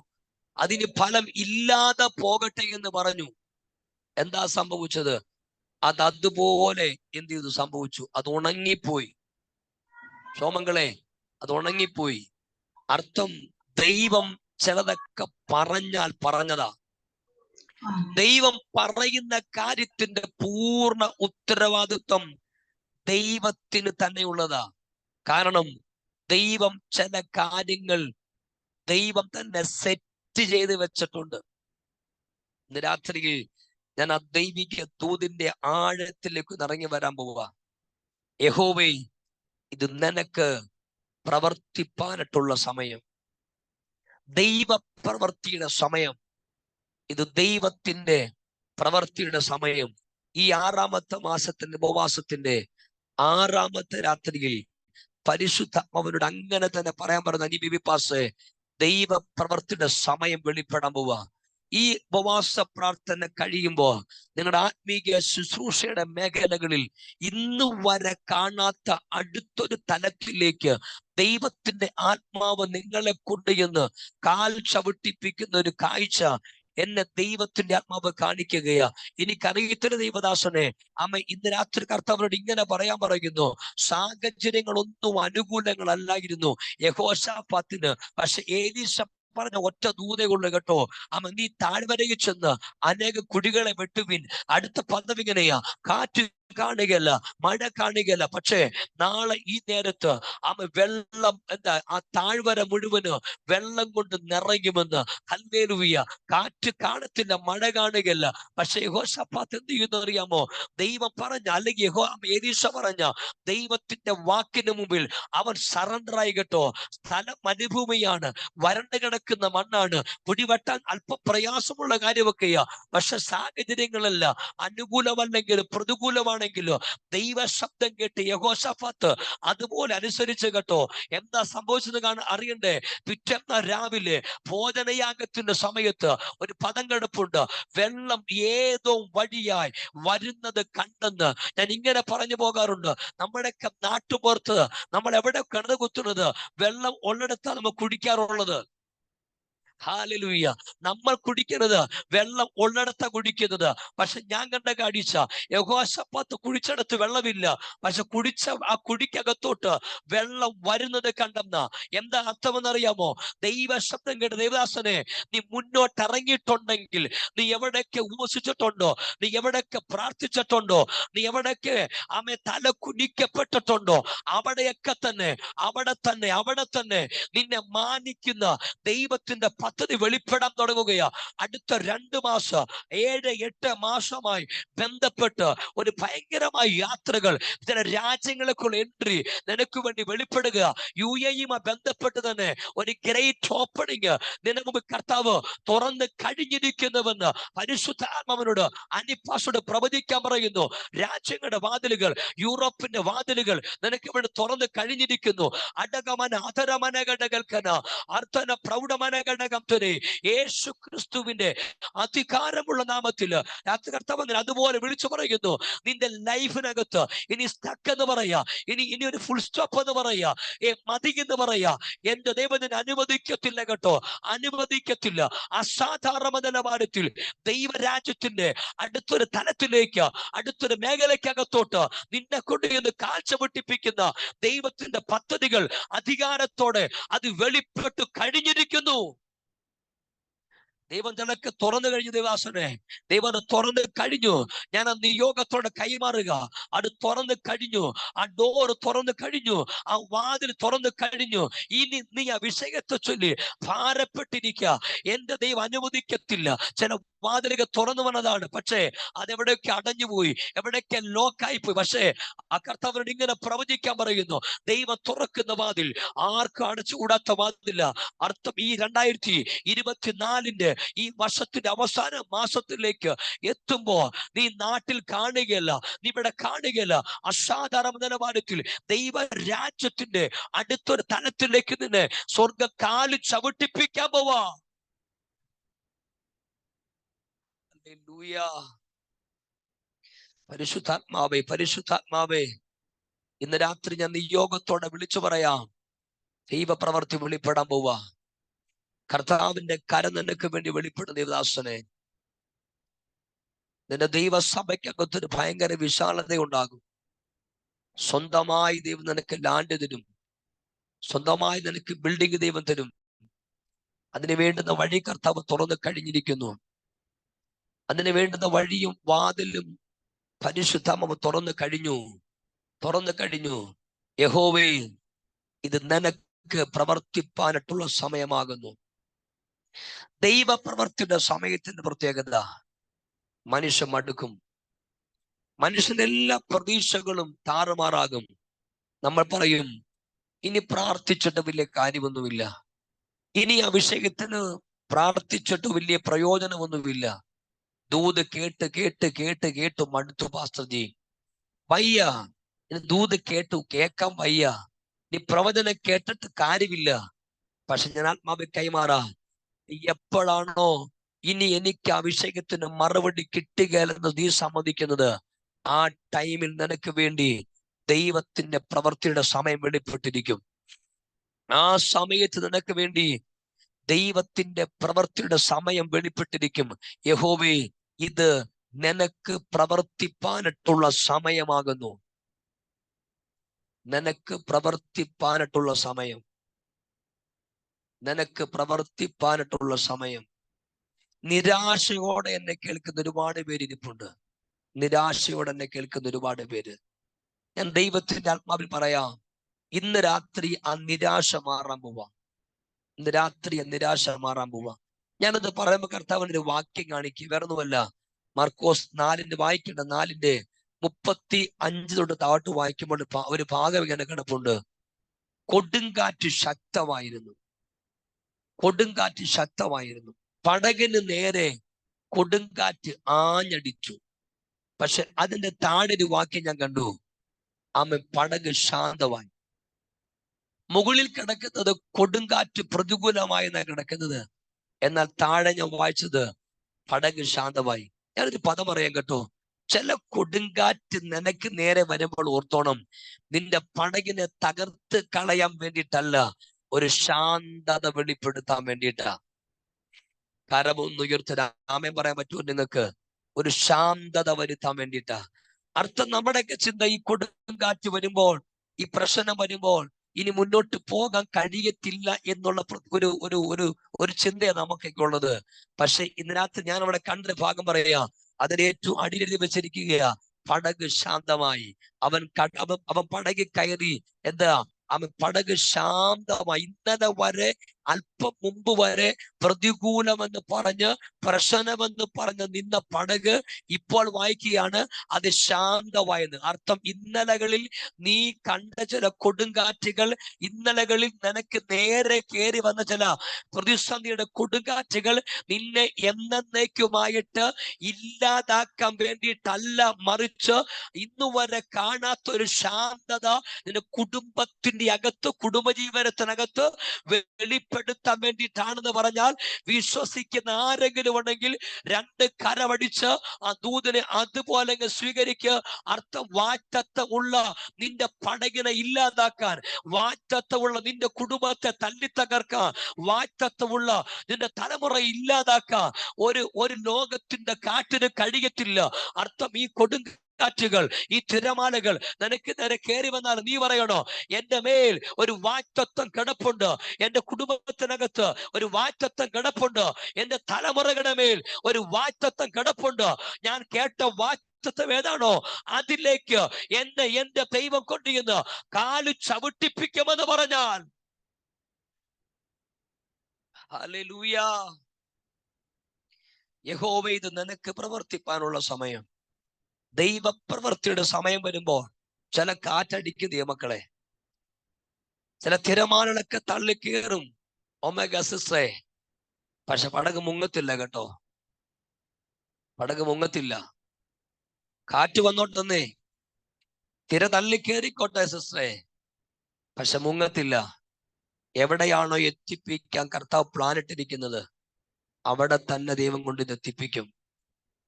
അതിന് ഫലം ഇല്ലാതെ പോകട്ടെ എന്ന് പറഞ്ഞു. എന്താ സംഭവിച്ചത്? അതുപോലെ എന്ത് ചെയ്തു? സംഭവിച്ചു. അത് ഉണങ്ങിപ്പോയി. സോമങ്ങളെ, അത് ഉണങ്ങിപ്പോയി. അർത്ഥം, ദൈവം ചിലതൊക്കെ പറഞ്ഞാൽ പറഞ്ഞതാ. ദൈവം പറയുന്ന കാര്യത്തിന്റെ പൂർണ്ണ ഉത്തരവാദിത്വം ദൈവത്തിന് തന്നെയുള്ളതാ. കാരണം ദൈവം ചില കാര്യങ്ങൾ ദൈവം തന്നെ സെറ്റ് ചെയ്ത് വെച്ചിട്ടുണ്ട്. ഇന്ന് രാത്രിയിൽ ഞാൻ ആ ദൈവിക ദൂതിന്റെ ആഴത്തിലേക്ക് ഇറങ്ങി വരാൻ പോവുക. യഹോവേ, ഇത് നിനക്ക് പ്രവർത്തിപ്പാനായിട്ടുള്ള സമയം, ദൈവപ്രവൃത്തിയുടെ സമയം. ഇത് ദൈവത്തിന്റെ പ്രവൃത്തിയുടെ സമയം. ഈ 6-ാമത്തെ മാസത്തിന്റെ ഉപവാസത്തിന്റെ 6-ാമത്തെ രാത്രിയിൽ പരിശുദ്ധാത്മാവിനോട് അങ്ങനെ തന്നെ പറയാൻ പറഞ്ഞ ഈ ബേബി പാസ്, ദൈവപ്രവൃത്തിയുടെ സമയം വെളിപ്പെടാൻ പോവുക. ഈ ഉപവാസ പ്രാർത്ഥന കഴിയുമ്പോൾ നിങ്ങളുടെ ആത്മീയ ശുശ്രൂഷയുടെ മേഖലകളിൽ ഇന്നു വരെ കാണാത്ത അടുത്തൊരു തലത്തിലേക്ക് ദൈവത്തിന്റെ ആത്മാവ് നിങ്ങളെ കൊണ്ടുചെന്ന് കാൽ ചവിട്ടിപ്പിക്കുന്ന ഒരു കാഴ്ച എന്നെ ദൈവത്തിന്റെ ആത്മാവ് കാണിക്കുകയാ. എനിക്കറിയത്തിന് ദൈവദാസനെ, അമ്മ ഇന്ന് രാത്രി കർത്താവിനോട് ഇങ്ങനെ പറയാൻ പറയുന്നു. സാഹചര്യങ്ങളൊന്നും അനുകൂലങ്ങളല്ലായിരുന്നു യഹോശാഫാത്തിന്. പക്ഷെ ഏലീശ പറഞ്ഞ ഒറ്റ ദൂതേ ഉള്ളു കേട്ടോ. അമ്മ, നീ താഴ്വരയിൽ ചെന്ന് അനേക കുടികളെ വെട്ടുവിൻ. അടുത്ത പദവി ഇങ്ങനെയാ, കാറ്റ് കാണുകയല്ല, മഴ കാണുകയല്ല, പക്ഷേ നാളെ ഈ നേരത്ത് അമ്മ വെള്ളം ആ താഴ്വര മുഴുവന് വെള്ളം കൊണ്ട് നിറയുമെന്ന്. ഹല്ലേലൂയ. കാറ്റ് കാണത്തില്ല, മഴ കാണുകയല്ല, പക്ഷെ യഹോശാഫാത്ത് എന്ത് ചെയ്യുന്നു അറിയാമോ? ദൈവം പറഞ്ഞ, അല്ലെങ്കിൽ എലീശ പറഞ്ഞ ദൈവത്തിന്റെ വാക്കിന് മുമ്പിൽ അവൻ സറണ്ടറായി കേട്ടോ. സ്ഥലം മരുഭൂമിയാണ്, വരണ്ട് കിടക്കുന്ന മണ്ണാണ്, കുടിവെട്ടാൻ അല്പം പ്രയാസമുള്ള കാര്യമൊക്കെയാ. പക്ഷെ സാഹചര്യങ്ങളല്ല അനുകൂലമല്ലെങ്കിലും പ്രതികൂലമാണെങ്കിലോ ദൈവശബ്ദം കേട്ട് യഹോശാഫാത്ത് അതുപോലെ അനുസരിച്ച് കേട്ടോ. എന്താ സംഭവിച്ചത് അറിയണ്ടേ? പിറ്റേന്ന് രാവിലെ ഭോജനയാഗത്തിന്റെ സമയത്ത് ഒരു പദം കിടപ്പുണ്ട്. വെള്ളം ഏതോ വഴിയായി വരുന്നത് കണ്ടെന്ന് ഞാൻ ഇങ്ങനെ പറഞ്ഞു പോകാറുണ്ട്. നമ്മുടെയൊക്കെ നാട്ടുപുറത്ത് നമ്മൾ എവിടെ കിണറ് കുത്തുന്നത്? വെള്ളം ഉള്ളിടത്താണ് നമ്മൾ കുടിക്കാറുള്ളത്. ഹല്ലേലൂയ. നമ്മൾ കുടിക്കുന്നത് വെള്ളം ഉള്ളിടത്ത കുടിക്കുന്നത്. പക്ഷെ ഞാൻ കണ്ട കാഴ്ച, യഹോശാഫാത്ത് കുടിച്ചെടുത്ത് വെള്ളമില്ല, പക്ഷെ കുടിച്ച ആ കുടിക്കകത്തോട്ട് വെള്ളം വരുന്നത് കണ്ടെന്ന. എന്താ അർത്ഥമെന്നറിയാമോ? ദൈവ ശബ്ദം കേട്ട് ദൈവദാസനെ, നീ മുന്നോട്ട് ഇറങ്ങിയിട്ടുണ്ടെങ്കിൽ, നീ എവിടെയൊക്കെ ഉപവസിച്ചിട്ടുണ്ടോ, നീ എവിടെയൊക്കെ പ്രാർത്ഥിച്ചിട്ടുണ്ടോ, നീ എവിടെയൊക്കെ തല കുനിക്കപ്പെട്ടിട്ടുണ്ടോ, അവിടെയൊക്കെ തന്നെ അവിടെ തന്നെ നിന്നെ മാനിക്കുന്ന ദൈവത്തിന്റെ പദ്ധതി വെളിപ്പെടാൻ തുടങ്ങുകയാ. അടുത്ത 2 മാസം 7-8 മാസമായി ബന്ധപ്പെട്ട് ഒരു ഭയങ്കരമായ യാത്രകൾ, ചില രാജ്യങ്ങളെക്കുള്ള എൻട്രി നിനക്ക് വേണ്ടി വെളിപ്പെടുക. UAE ബന്ധപ്പെട്ട് തന്നെ ഒരു ഗ്രേറ്റ് ഓപ്പണിങ് നിനക്ക് മുമ്പ് കർത്താവ് തുറന്ന് കഴിഞ്ഞിരിക്കുന്നുവെന്ന് പരിശുദ്ധാത്മാവിനോട് അനിപ്പാസോട് പ്രവചിക്കാൻ പറയുന്നു. രാജ്യങ്ങളുടെ വാതിലുകൾ, യൂറോപ്പിന്റെ വാതിലുകൾ നിനക്ക് വേണ്ടി തുറന്ന് കഴിഞ്ഞിരിക്കുന്നു. അടകമന അധരമനഘടകൽക്കന അർത്ഥന പ്രൗഢമനഘടകം തുരെ യേശു ക്രിസ്തുവിന്റെ അധികാരമുള്ള നാമത്തിൽ കർത്താവ് അതുപോലെ വിളിച്ചു പറയുന്നു. നിന്റെ ലൈഫിനകത്ത് ഇനി സ്റ്റക്ക് എന്ന് പറയാ, ഇനി ഒരു ഫുൾ സ്റ്റോപ്പ് എന്ന് പറയാ, മതി എന്ന് പറയാ. എന്റെ ദൈവം നിന്നെ അനുവദിക്കത്തില്ല കേട്ടോ, അനുവദിക്കത്തില്ല. അസാധാരണ നിലവാരത്തിൽ ദൈവരാജ്യത്തിന്റെ അടുത്തൊരു തലത്തിലേക്ക്, അടുത്തൊരു മേഖലയ്ക്കകത്തോട്ട് നിന്നെ കൊണ്ട് എന്ന് കാഴ്ച വെട്ടിപ്പിക്കുന്ന ദൈവത്തിന്റെ പദ്ധതികൾ അധികാരത്തോടെ അത് വെളിപ്പെട്ടു കഴിഞ്ഞിരിക്കുന്നു. ദൈവം നിനക്ക് തുറന്നു കഴിഞ്ഞു. ദേവാസനെ, ദൈവം തുറന്നു കഴിഞ്ഞു. ഞാൻ ആ നിയോഗത്തോടെ കൈമാറുക. അത് തുറന്നു കഴിഞ്ഞു. ആ ഡോർ തുറന്നു കഴിഞ്ഞു. ആ വാതിൽ തുറന്നു കഴിഞ്ഞു. ഇനി നീ ആ വിഷയത്തെ ചൊല്ലി ഭാരപ്പെട്ടിരിക്കുക. എന്റെ ദൈവം അനുവദിക്കത്തില്ല. ചില വാതിലുകൾ തുറന്നു വന്നതാണ്, പക്ഷേ അതെവിടെയൊക്കെ അടഞ്ഞുപോയി, എവിടെയൊക്കെ ലോക്കായി പോയി. പക്ഷേ ആ കർത്താവിനോട് ഇങ്ങനെ പ്രവചിക്കാൻ പറയുന്നു, ദൈവം തുറക്കുന്ന വാതിൽ ആർക്കും അടച്ചുകൂടാത്ത വാതില്ല. അർത്ഥം ഈ 2024 ഈ വർഷത്തിന്റെ അവസാന മാസത്തിലേക്ക് എത്തുമ്പോ നീ നാട്ടിൽ കാണുകയല്ല, നീ ഇവിടെ കാണുകയല്ല. അസാധാരണ നിലവാരത്തിൽ ദൈവ രാജ്യത്തിന്റെ അടുത്തൊരു തലത്തിലേക്ക് നിന്നെ സ്വർഗം കാല് ചവിട്ടിപ്പിക്കാൻ പോവാ. പരിശുദ്ധാത്മാവേ, പരിശുദ്ധാത്മാവേ, ഇന്ന് രാത്രി ഞാൻ നിയോഗത്തോടെ വിളിച്ചു പറയാം, ദൈവപ്രവർത്തി വെളിപ്പെടാൻ പോവാ. കർത്താവിന്റെ കരം നിനക്ക് വേണ്ടി വെളിപ്പെടുന്ന ദേവദാസനെ, നിന്റെ ദൈവസഭയ്ക്കകത്തൊരു ഭയങ്കര വിശാലത ഉണ്ടാകും. സ്വന്തമായി ദൈവം നിനക്ക് ലാൻഡ് തരും, സ്വന്തമായി നിനക്ക് ബിൽഡിംഗ് ദൈവം തരും. അതിന് വേണ്ടുന്ന വഴി കർത്താവ് തുറന്നു കഴിഞ്ഞിരിക്കുന്നു. അതിന് വേണ്ടുന്ന വഴിയും വാതിലും പരിശുദ്ധാത്മാവ് തുറന്നു കഴിഞ്ഞു. യഹോവേ, ഇത് നിനക്ക് പ്രവർത്തിപ്പാനായിട്ടുള്ള സമയമാകുന്നു. ദൈവപ്രവർത്തിയുടെ സമയത്തിന്റെ പ്രത്യേകത, മനുഷ്യൻ മടുക്കും, മനുഷ്യന്റെ എല്ലാ പ്രതീക്ഷകളും താറുമാറാകും. നമ്മൾ പറയും, ഇനി പ്രാർത്ഥിച്ചിട്ട് വലിയ കാര്യമൊന്നുമില്ല, ഇനി ആ വിഷയത്തിന് പ്രാർത്ഥിച്ചിട്ട് വലിയ പ്രയോജനമൊന്നുമില്ല. ദൂത് കേട്ട് മടുത്തു പാസ്റ്റർജി, വയ്യ. ദൂത് കേൾക്കാൻ വയ്യ, നീ പ്രവചനം കേട്ടിട്ട് കാര്യമില്ല. പക്ഷെ ഞാൻ ആത്മാവ് കൈമാറാ, എപ്പോഴാണോ ഇനി എനിക്ക് ആ വിഷയത്തിന് മറുപടി കിട്ടുകയെന്ന് നീ സമ്മതിക്കുന്നത്, ആ ടൈമിൽ നിനക്ക് വേണ്ടി ദൈവത്തിന്റെ പ്രവൃത്തിയുടെ സമയം വെളിപ്പെട്ടിരിക്കും. ആ സമയത്ത് നിനക്ക് വേണ്ടി ദൈവത്തിന്റെ പ്രവൃത്തിയുടെ സമയം വെളിപ്പെട്ടിരിക്കും. യഹോവേ, ഇത് നിനക്ക് പ്രവർത്തിപ്പാനായിട്ടുള്ള സമയമാകുന്നു. നിനക്ക് പ്രവർത്തിപ്പാനായിട്ടുള്ള സമയം, നിനക്ക് പ്രവർത്തിപ്പാനായിട്ടുള്ള സമയം. നിരാശയോടെ എന്നെ കേൾക്കുന്ന ഒരുപാട് പേര് ഇരിപ്പുണ്ട്. നിരാശയോടെ എന്നെ കേൾക്കുന്ന ഒരുപാട് പേര്. ഞാൻ ദൈവത്തിന്റെ ആത്മാവിൽ പറയാം, ഇന്ന് രാത്രി ആ നിരാശ മാറാൻ പോവാ. ഇന്ന് രാത്രി ആ നിരാശ മാറാൻ പോവാ. ഞാനത് പറയുമ്പോൾ കർത്താവിന്റെ വാക്യം കാണിക്കുക, വേറൊന്നുമല്ല. മർക്കോസ് 4 വായിക്കേണ്ട 4:35 തൊട്ട് താഴോട്ട് വായിക്കുമ്പോൾ ഒരു ഭാഗം ഇങ്ങനെ കിടപ്പുണ്ട്. കൊടുങ്കാറ്റ് ശക്തമായിരുന്നു. പടകിന് നേരെ കൊടുങ്കാറ്റ് ആഞ്ഞടിച്ചു. പക്ഷെ അതിന്റെ താഴെ ഒരു വാക്യം ഞാൻ കണ്ടു, പടക് ശാന്തമായി. മുകളിൽ കിടക്കുന്നത് കൊടുങ്കാറ്റ് പ്രതികൂലമായി കിടക്കുന്നത്, എന്നാൽ താഴെ ഞാൻ വായിച്ചത് പടക് ശാന്തമായി. ഞാനൊരു പദം പറയാം കേട്ടോ. ചില കൊടുങ്കാറ്റ് നിനക്ക് നേരെ വരുമ്പോൾ ഓർത്തോണം, നിന്റെ പടകിനെ തകർത്ത് കളയാൻ വേണ്ടിയിട്ടല്ല, ഒരു ശാന്തത വെളിപ്പെടുത്താൻ വേണ്ടിയിട്ടാ. കരമൊന്ന് ഉയർത്തി ആമേൻ പറയാൻ പറ്റുമോ നിങ്ങൾക്ക്? ഒരു ശാന്തത വരുത്താൻ വേണ്ടിയിട്ടാ. അർത്ഥം നമ്മുടെയൊക്കെ ചിന്ത ഈ കൊടുങ്കാറ്റ് വരുമ്പോൾ, ഈ പ്രശ്നം വരുമ്പോൾ ഇനി മുന്നോട്ട് പോകാൻ കഴിയത്തില്ല എന്നുള്ള ഒരു ഒരു ഒരു ഒരു ചിന്തയാണ് നമുക്കൊക്കെ ഉള്ളത്. പക്ഷെ ഇന്ന് രാത്രി ഞാൻ അവിടെ കണ്ട ഭാഗം പറയാ, അതിന് ഏറ്റവും അടിയിലെഴുതി വെച്ചിരിക്കുകയാ, പടക് ശാന്തമായി. അവൻ പടക് കയറി. എന്താ? അവൻ പടക് ശാന്തമായി. ഇന്നലെ വരെ, അല്പം മുമ്പ് വരെ പ്രതികൂലമെന്ന് പറഞ്ഞ്, പ്രശ്നമെന്ന് പറഞ്ഞ് നിന്ന പടക് ഇപ്പോൾ വായിക്കുകയാണ് അത് ശാന്തമായെന്ന്. അർത്ഥം ഇന്നലകളിൽ നീ കണ്ട ചില കൊടുങ്കാറ്റുകൾ, ഇന്നലകളിൽ നിനക്ക് നേരെ കയറി വന്ന ചില പ്രതിസന്ധിയുടെ കൊടുങ്കാറ്റുകൾ നിന്നെ എന്നേക്കുമായിട്ട് ഇല്ലാതാക്കാൻ വേണ്ടിയിട്ടല്ല, മറിച്ച് ഇന്നുവരെ കാണാത്തൊരു ശാന്തത നിന്റെ കുടുംബത്തിന്റെ അകത്ത്, കുടുംബജീവനത്തിനകത്ത് വെളിപ്പെടുത്താൻ വേണ്ടിയിട്ടാണെന്ന് പറഞ്ഞാൽ, വിശ്വസിക്കുന്ന ആരെങ്കിലും ഉണ്ടെങ്കിൽ രണ്ട് കരമടിച്ച് ആ ദൂതനെ അതുപോലെ സ്വീകരിക്കുക. അർത്ഥം വാറ്റത്തമുള്ള നിന്റെ പടകിനെ ഇല്ലാതാക്കാൻ, വാറ്റത്തമുള്ള നിന്റെ കുടുംബത്തെ തല്ലിത്തകർക്കാൻ, വാറ്റത്തമുള്ള നിന്റെ തലമുറ ഇല്ലാതാക്കാൻ ഒരു ലോകത്തിന്റെ കാറ്റിന് കഴിയത്തില്ല. അർത്ഥം ഈ കാറ്റുകൾ, ഈ തിരമാലകൾ നിനക്ക് നേരെ കയറി വന്നാൽ നീ പറയണോ, എന്റെ മേൽ ഒരു വാറ്റത്വം കിടപ്പുണ്ട്, എന്റെ കുടുംബത്തിനകത്ത് ഒരു വാറ്റത്വം കിടപ്പുണ്ട്, എന്റെ തലമുറകളുടെ മേൽ ഒരു വാറ്റത്വം കിടപ്പുണ്ട്. ഞാൻ കേട്ട വാറ്റത്വം ഏതാണോ അതിലേക്ക് എന്റെ ദൈവം കൊണ്ടുവന്ന് കാല് ചവിട്ടിപ്പിക്കുമെന്ന് പറഞ്ഞാൽ, ഹല്ലേലൂയ. യഹോവ ഇത് നിനക്ക് പ്രവർത്തിപ്പാനുള്ള സമയം. ദൈവപ്രവൃത്തിയുടെ സമയം വരുമ്പോൾ ചില കാറ്റടിക്കും ദൈവമക്കളെ, ചില തിരമാലകളൊക്കെ തള്ളിക്കേറും. ഒമേഗ സിസ്റ്റേ, പക്ഷെ പടക് മുങ്ങത്തില്ല കേട്ടോ, പടക് മുങ്ങത്തില്ല. കാറ്റ് വന്നോട്ടെന്നേ, തിര തള്ളിക്കേറിക്കോട്ടെ സിസ്റ്റേ, പക്ഷെ മുങ്ങത്തില്ല. എവിടെയാണോ എത്തിപ്പിക്കാൻ കർത്താവ് പ്ലാൻ ഇട്ടിരിക്കുന്നത് അവിടെ തന്നെ ദൈവം കൊണ്ട് ഇത് എത്തിപ്പിക്കും.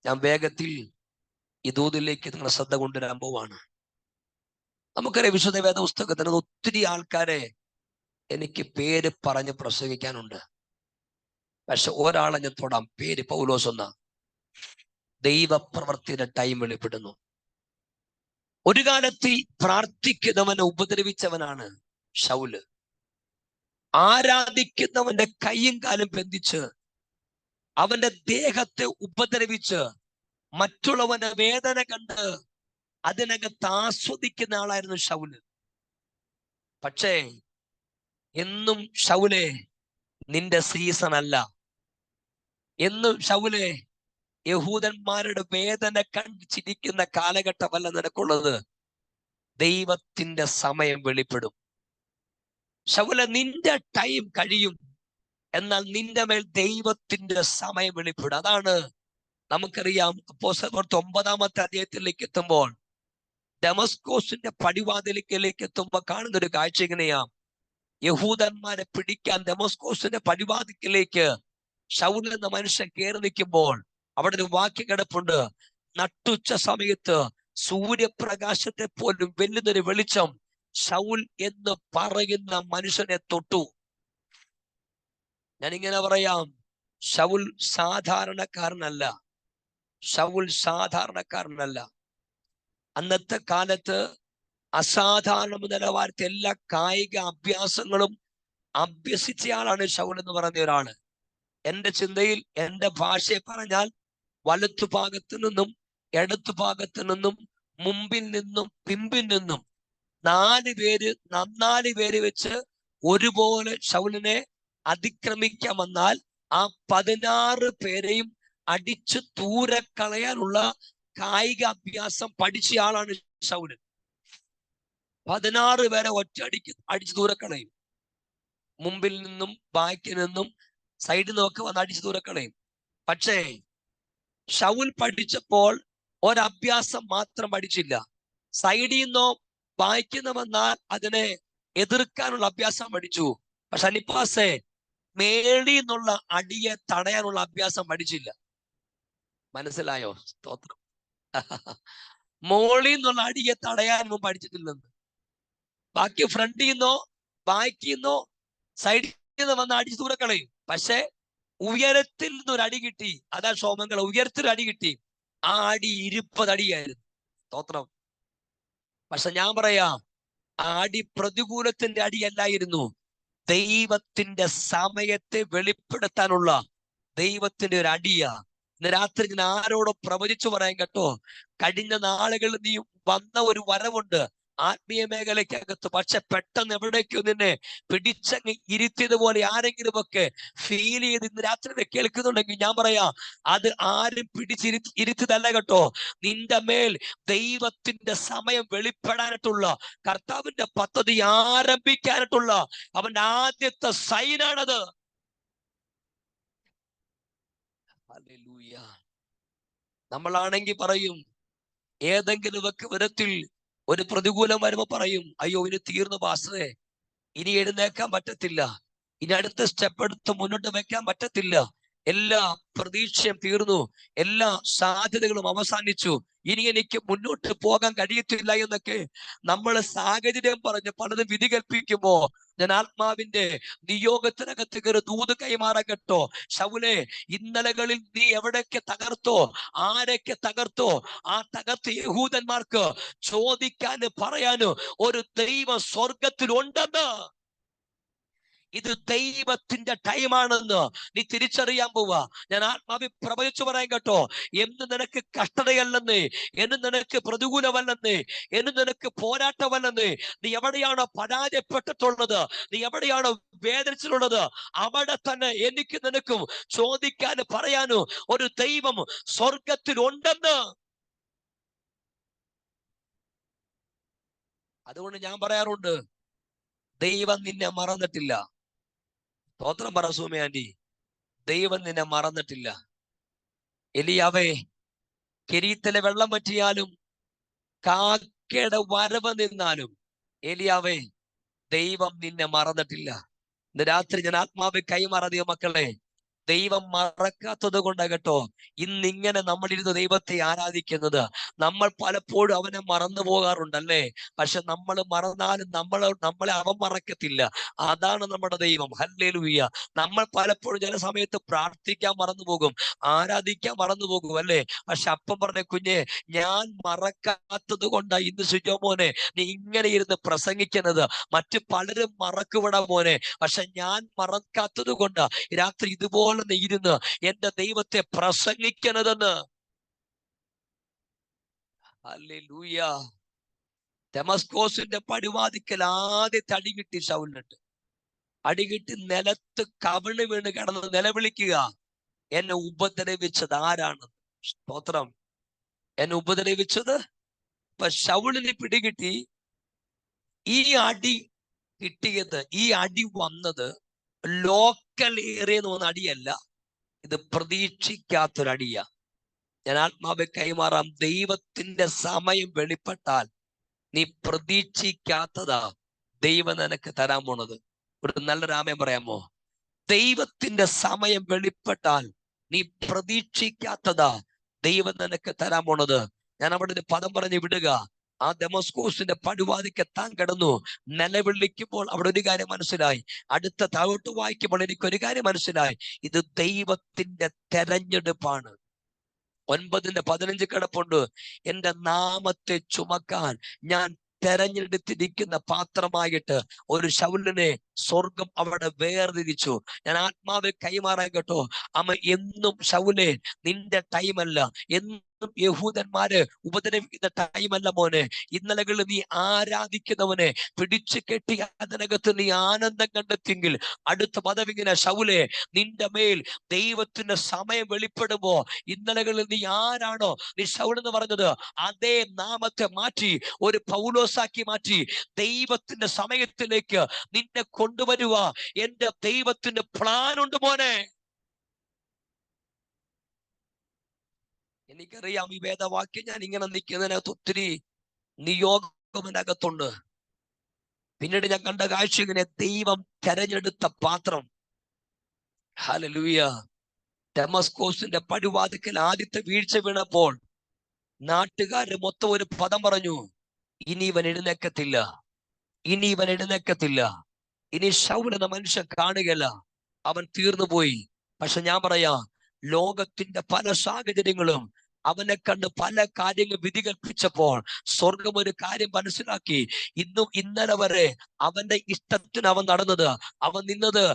ഞാൻ വേഗത്തിൽ ഈ ദൂതിലേക്ക് നിങ്ങളെ ശ്രദ്ധ കൊണ്ടുവരാൻ പോവാണ്. നമുക്കറിയാം, വിശുദ്ധ വേദ പുസ്തകത്തിന് ഒത്തിരി ആൾക്കാരെ എനിക്ക് പേര് പറഞ്ഞ് പ്രസംഗിക്കാനുണ്ട്. പക്ഷെ ഒരാളെ ഞാൻ തൊടാം. പേര് പൗലോസ് എന്ന. ദൈവപ്രവൃത്തിയുടെ ടൈം വെളിപ്പെടുന്നു. ഒരു കാലത്ത് പ്രാർത്ഥിക്കുന്നവനെ ഉപദ്രവിച്ചവനാണ് ശൗല്. ആരാധിക്കുന്നവന്റെ കൈയും കാലും ബന്ധിച്ച് അവന്റെ ദേഹത്തെ ഉപദ്രവിച്ച് മറ്റുള്ളവന്റെ വേദന കണ്ട് അതിനകത്ത് ആസ്വദിക്കുന്ന ആളായിരുന്നു ശൗല്. പക്ഷേ എന്നും ശൗലേ, നിന്റെ സീസൺ അല്ല. എന്നും ശൗലേ, യഹൂദന്മാരുടെ വേദന കണ്ടിച്ചിരിക്കുന്ന കാലഘട്ടമല്ല നിനക്കുള്ളത്. ദൈവത്തിന്റെ സമയം വെളിപ്പെടും. ശൗല, നിന്റെ ടൈം കഴിയും, എന്നാൽ നിന്റെ മേൽ ദൈവത്തിന്റെ സമയം വെളിപ്പെടും. അതാണ് നമുക്കറിയാം. അപ്പോസ്തലർ 9-ാമത്തെ അധ്യായത്തിലേക്ക് എത്തുമ്പോൾ, ദമസ്കോസിന്റെ പടിവാതിലേക്ക് എത്തുമ്പോൾ കാണുന്ന ഒരു കാഴ്ച ഇങ്ങനെയാ. യഹൂദന്മാരെ പിടിക്കാൻ ദമസ്കോസിന്റെ പടിവാതിക്കലേക്ക് ശൗൽ എന്ന മനുഷ്യൻ കയറി നിൽക്കുമ്പോൾ അവിടെ ഒരു വാക്യം കിടപ്പുണ്ട്. നട്ടുച്ച സമയത്ത് സൂര്യപ്രകാശത്തെ പോലും വെല്ലുന്നൊരു വെളിച്ചം ശൗൽ എന്ന് പറയുന്ന മനുഷ്യനെ തൊട്ടു. ഞാനിങ്ങനെ പറയാം, ശൗൽ സാധാരണക്കാരനല്ല. ശൗൽ സാധാരണക്കാരനല്ല. അന്നത്തെ കാലത്ത് അസാധാരണ നിലവാരത്തെ എല്ലാ കായിക അഭ്യാസങ്ങളും അഭ്യസിച്ചയാളാണ് ശൗൽ എന്ന് പറയുന്ന ഒരാള്. എന്റെ ചിന്തയിൽ, എന്റെ ഭാഷയെ പറഞ്ഞാൽ, വലത്തു ഭാഗത്തു നിന്നും ഇടത്തു ഭാഗത്തു നിന്നും മുമ്പിൽ നിന്നും പിമ്പിൽ നിന്നും 4 പേര് വെച്ച് ഒരുപോലെ ശൗലിനെ അതിക്രമിക്കാൻ വന്നാൽ ആ 16 പേരെയും അടിച്ചു ദൂരെ കളയാനുള്ള കായിക അഭ്യാസം പഠിച്ചയാളാണ് ശൗല്. 16 പേരെ അടിച്ചു ദൂരെ കളയും. മുമ്പിൽ നിന്നും ബാക്കിൽ നിന്നും സൈഡിൽ നിന്നൊക്കെ വന്ന് അടിച്ചു ദൂരെ കളയും. പക്ഷേ ശൗൽ പഠിച്ചപ്പോൾ ഒരഭ്യാസം മാത്രം പഠിച്ചില്ല. സൈഡിൽ നിന്നോ ബാക്കിൽ നിന്ന് വന്നാൽ അതിനെ എതിർക്കാനുള്ള അഭ്യാസം പഠിച്ചു. പക്ഷെ അനിപ്പാസെ, മേളിൽ നിന്നുള്ള അടിയെ തടയാനുള്ള അഭ്യാസം പഠിച്ചില്ല. മനസ്സിലായോ? സ്തോത്രം. മോളിൽ നിന്നുള്ള അടിയെ തടയാനും പഠിച്ചിട്ടില്ലെന്ന്. ബാക്കി ഫ്രണ്ടിൽ നിന്നോ ബാക്കിൽ നിന്നോ സൈഡിൽ നിന്ന് വന്ന് അടിച്ചു ദൂരെ കളയും. പക്ഷെ ഉയരത്തിൽ നിന്നൊരു അടി കിട്ടി. അതാ ശോഭങ്ങൾ, ഉയരത്തിൽ അടി കിട്ടി. ആ അടി 20 അടിയായിരുന്നു. സ്തോത്രം. പക്ഷെ ഞാൻ പറയാം, ആ അടി പ്രതികൂലത്തിന്റെ അടിയല്ലായിരുന്നു, ദൈവത്തിന്റെ സമയത്തെ വെളിപ്പെടുത്താനുള്ള ദൈവത്തിന്റെ ഒരു അടിയാ. ഇന്ന് രാത്രി ഞാൻ ആരോടും പ്രവചിച്ചു പറയാൻ കേട്ടോ, കഴിഞ്ഞ നാളുകളിൽ നീ വന്ന ഒരു വരവുണ്ട് ആത്മീയ മേഖലയ്ക്കകത്ത്. പക്ഷെ പെട്ടെന്ന് എവിടേക്കോ നിന്നെ പിടിച്ചങ്ങ് ഇരുത്തിയതുപോലെ ആരെങ്കിലും ഒക്കെ ഫീൽ ചെയ്ത് ഇന്ന് രാത്രി കേൾക്കുന്നുണ്ടെങ്കിൽ ഞാൻ പറയാം, അത് ആരും ഇരുത്തിയതല്ല കേട്ടോ. നിന്റെ മേൽ ദൈവത്തിന്റെ സമയം വെളിപ്പെടാനായിട്ടുള്ള, കർത്താവിന്റെ പദ്ധതി ആരംഭിക്കാനായിട്ടുള്ള അവന്റെ ആദ്യത്തെ സൈനാണത്. ഹല്ലേലൂയ. നമ്മളാണെങ്കിൽ പറയും, ഏതെങ്കിലും ഒക്കെ വിധത്തിൽ ഒരു പ്രതികൂലം വരുമ്പോ പറയും, അയ്യോ ഇനി തീർന്നു പാസ്റ്ററേ, ഇനി എഴുന്നേക്കാൻ പറ്റത്തില്ല, ഇനി അടുത്ത സ്റ്റെപ്പ് എടുത്ത് മുന്നോട്ട് വെക്കാൻ പറ്റത്തില്ല, എല്ലാ പ്രതീക്ഷയും തീർന്നു, എല്ലാ സാധ്യതകളും അവസാനിച്ചു, ഇനി എനിക്ക് മുന്നോട്ട് പോകാൻ കഴിയത്തില്ല എന്നൊക്കെ നമ്മൾ സാഹചര്യം പറഞ്ഞ് പലതും വിധി കൽപ്പിക്കുമ്പോ ഞാൻ ആത്മാവിന്റെ നിയോഗത്തിനകത്ത് കയറി ദൂത് കൈമാറാൻ കേട്ടോ. ശൗലേ, ഇന്നലകളിൽ നീ എവിടെയൊക്കെ തകർത്തോ, ആരൊക്കെ തകർത്തോ, ആ തകർത്ത് യഹൂദന്മാർക്ക് ചോദിക്കാന് പറയാന് ഒരു ദൈവ സ്വർഗത്തിലുണ്ടെന്ന്, ഇത് ദൈവത്തിന്റെ ടൈമാണെന്ന് നീ തിരിച്ചറിയാൻ പോവാ. ഞാൻ ആത്മാവി പ്രവചിച്ചു പറയാൻ കേട്ടോ, എന്ന് നിനക്ക് കഷ്ടതയല്ലെന്ന്, എന്ന് നിനക്ക് പ്രതികൂലമല്ലെന്ന്, എന്ന് നിനക്ക് പോരാട്ടമല്ലെന്ന്, നീ എവിടെയാണോ പരാജയപ്പെട്ടിട്ടുള്ളത്, നീ എവിടെയാണോ വേദനിച്ചിട്ടുള്ളത്, അവിടെ തന്നെ എനിക്ക് നിനക്കും ചോദിക്കാനും പറയാനും ഒരു ദൈവം സ്വർഗത്തിലുണ്ടെന്ന്. അതുകൊണ്ട് ഞാൻ പറയാറുണ്ട്, ദൈവം നിന്നെ മറന്നിട്ടില്ല. സ്തോത്രം പറ സൂമി ആന്റി, ദൈവം നിന്നെ മറന്നിട്ടില്ല. എലിയാവേ, കിരീത്തിലെ വെള്ളം പറ്റിയാലും കാക്കയുടെ വരവ് നിന്നാലും എലിയാവേ, ദൈവം നിന്നെ മറന്നിട്ടില്ല. ഇന്ന് രാത്രി ഞാൻ ആത്മാവ് കൈമാറിയ മക്കളെ, ദൈവം മറക്കാത്തത് കൊണ്ടാ കേട്ടോ ഇന്നിങ്ങനെ നമ്മളിരുന്ന് ദൈവത്തെ ആരാധിക്കുന്നത്. നമ്മൾ പലപ്പോഴും അവനെ മറന്നു പോകാറുണ്ടല്ലേ, പക്ഷെ നമ്മൾ മറന്നാലും നമ്മളെ അവൻ മറക്കത്തില്ല. അതാണ് നമ്മുടെ ദൈവം. ഹല്ലേലൂയ. നമ്മൾ പലപ്പോഴും ചില സമയത്ത് പ്രാർത്ഥിക്കാൻ മറന്നു പോകും, ആരാധിക്കാൻ മറന്നു പോകും അല്ലേ. പക്ഷെ അപ്പം പറഞ്ഞ കുഞ്ഞെ, ഞാൻ മറക്കാത്തത് കൊണ്ടാ ഇന്ന് സുജോ മോനെ നീ ഇങ്ങനെ ഇരുന്ന് പ്രസംഗിക്കുന്നത്. മറ്റു പലരും മറക്കുവിടാ മോനെ, പക്ഷെ ഞാൻ മറക്കാത്തത് കൊണ്ടാ രാത്രി ഇതുപോലെ ഇരുന്ന് എന്റെ ദൈവത്തെ പ്രസംഗിക്കണതെന്ന്. ഹല്ലേലൂയ. ദമസ്കോസിന്റെ പടിവാതിക്കൽ ആദ്യത്തെ അടികിട്ടി ശൗലിനുണ്ട്. അടികിട്ടി നിലത്ത് കവിണ് വീണ് കിടന്ന് നിലവിളിക്കുക, എന്നെ ഉപദ്രവിച്ചത് ആരാണ്? സ്തോത്രം. എന്നെ ഉപദ്രവിച്ചത്. ഇപ്പൊ ശൗലിന് പിടികിട്ടി, ഈ അടി കിട്ടിയത്, ഈ അടി വന്നത് ലോക്കൽ ഏരിയ എന്ന് പറഞ്ഞ അടിയല്ല, ഇത് പ്രതീക്ഷിക്കാത്തൊരടിയാ. ഞാൻ ആത്മാവെ കൈമാറാം, ദൈവത്തിന്റെ സമയം വെളിപ്പെട്ടാൽ നീ പ്രതീക്ഷിക്കാത്തതാ ദൈവം നിനക്ക് തരാൻ പോണത്. ഒരു നല്ലൊരു ആമേൻ പറയാമോ? ദൈവത്തിന്റെ സമയം വെളിപ്പെട്ടാൽ നീ പ്രതീക്ഷിക്കാത്തതാ ദൈവം നിനക്ക് തരാൻ പോണത്. ഞാൻ അവിടെ ഒരു പദം പറഞ്ഞ് വിടുക. ആ ദമസ്കോസിന്റെ പടുവാതിക്കെത്താൻ കിടന്നു നിലവിളിക്കുമ്പോൾ അവിടെ ഒരു കാര്യം മനസ്സിലായി. അടുത്ത താഴോട്ട് വായിക്കുമ്പോൾ എനിക്കൊരു കാര്യം മനസ്സിലായി, ഇത് ദൈവത്തിന്റെ തെരഞ്ഞെടുപ്പാണ്. 9:15 കിടപ്പുണ്ട്, എന്റെ നാമത്തെ ചുമക്കാൻ ഞാൻ തെരഞ്ഞെടുത്തിരിക്കുന്ന പാത്രമായിട്ട് ഒരു ശൗലിനെ സ്വർഗം അവിടെ വേർതിരിച്ചു. ഞാൻ ആത്മാവ് കൈമാറാൻ കേട്ടോ. അമ്മ എന്നും ശൗലേ, നിന്റെ ടൈമല്ല, എന്നും യഹൂദന്മാര് ഉപദ്രവിക്കുന്ന ടൈമല്ല മോനെ. ഇന്നലകളിൽ നീ ആരാധിക്കുന്നവനെ പിടിച്ചു കെട്ടി അതിനകത്ത് നീ ആനന്ദം കണ്ടെത്തിയെങ്കിൽ അടുത്ത പദവി ഇങ്ങനെ, ശൗലേ, നിന്റെ മേൽ ദൈവത്തിന്റെ സമയം വെളിപ്പെടുമ്പോ ഇന്നലകളിൽ നീ ആരാണോ നീ ശൗൽ എന്ന് പറഞ്ഞത്, അതേ നാമത്തെ മാറ്റി ഒരു പൗലോസാക്കി മാറ്റി ദൈവത്തിന്റെ സമയത്തിലേക്ക് നിന്നെ കൊണ്ടുവരുക എന്റെ ദൈവത്തിന്റെ പ്ലാൻ ഉണ്ട് മോനെ. എനിക്കറിയാം ഈ വേദവാക്യം ഞാൻ ഇങ്ങനെ നിൽക്കുന്നതിനകത്ത് ഒത്തിരി നിയോഗത്തിനകത്തുണ്ട്. പിന്നീട് ഞാൻ കണ്ട കാഴ്ച ഇങ്ങനെ, ദൈവം തെരഞ്ഞെടുത്ത പാത്രം. ഹല്ലേലൂയ. ഡെമസ്കോസിന്റെ പടിവാതിക്കൽ ആദ്യത്തെ വീഴ്ച വീണപ്പോൾ നാട്ടുകാര് മൊത്തം ഒരു പദം പറഞ്ഞു, ഇനി ഇവൻ എഴുന്നേക്കത്തില്ല, ഇനി ഇവൻ എഴുന്നേക്കത്തില്ല, ഇനി ശൗൽ എന്ന മനുഷ്യൻ കാണുകയില്ല, അവൻ തീർന്നു പോയി. പക്ഷെ ഞാൻ പറയാ, ലോകത്തിന്റെ പല സാഹചര്യങ്ങളും അവനെ കണ്ട് പല കാര്യങ്ങൾ വിധി കൽപ്പിച്ചപ്പോൾ സ്വർഗം ഒരു കാര്യം മനസ്സിലാക്കി. ഇന്നലെ വരെ അവന്റെ ഇഷ്ടത്തിന് അവൻ നടന്നത്, അവൻ നിന്നത്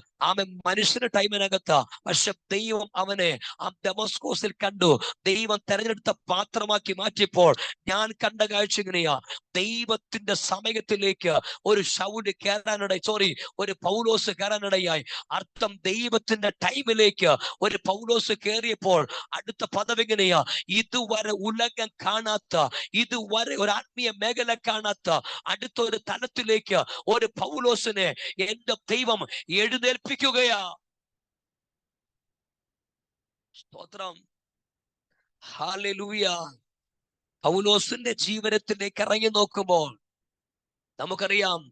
മനുഷ്യന്റെ ടൈമിനകത്ത്. പക്ഷെ ദൈവം അവനെ ആ ദമസ്കോസിൽ കണ്ടു. ദൈവം തെരഞ്ഞെടുത്ത പാത്രമാക്കി മാറ്റിയപ്പോൾ ഞാൻ കണ്ട കാഴ്ച ഇങ്ങനെയാ. ദൈവത്തിന്റെ സമയത്തിലേക്ക് ഒരു ശൗല് ഒരു പൗലോസ് കയറാനിടയായി. അർത്ഥം, ദൈവത്തിന്റെ ടൈമിലേക്ക് ഒരു പൗലോസ് കയറിയപ്പോൾ അടുത്ത പദവി ഇങ്ങനെയാ: ഇതുവരെ ഉലകം കാണാത്ത, ഇതുവരെ ഒരു ആത്മീയ മേഖല കാണാത്ത അടുത്തൊരു തലത്തിലേക്ക് ഒരു പൗലോസിനെ എന്റെ ദൈവം എഴുന്നേൽപ്പിക്കുകയാ. സ്തോത്രം, ഹല്ലേലൂയ. പൗലോസിന്റെ ജീവനത്തിലേക്ക് ഇറങ്ങി നോക്കുമ്പോൾ നമുക്കറിയാം,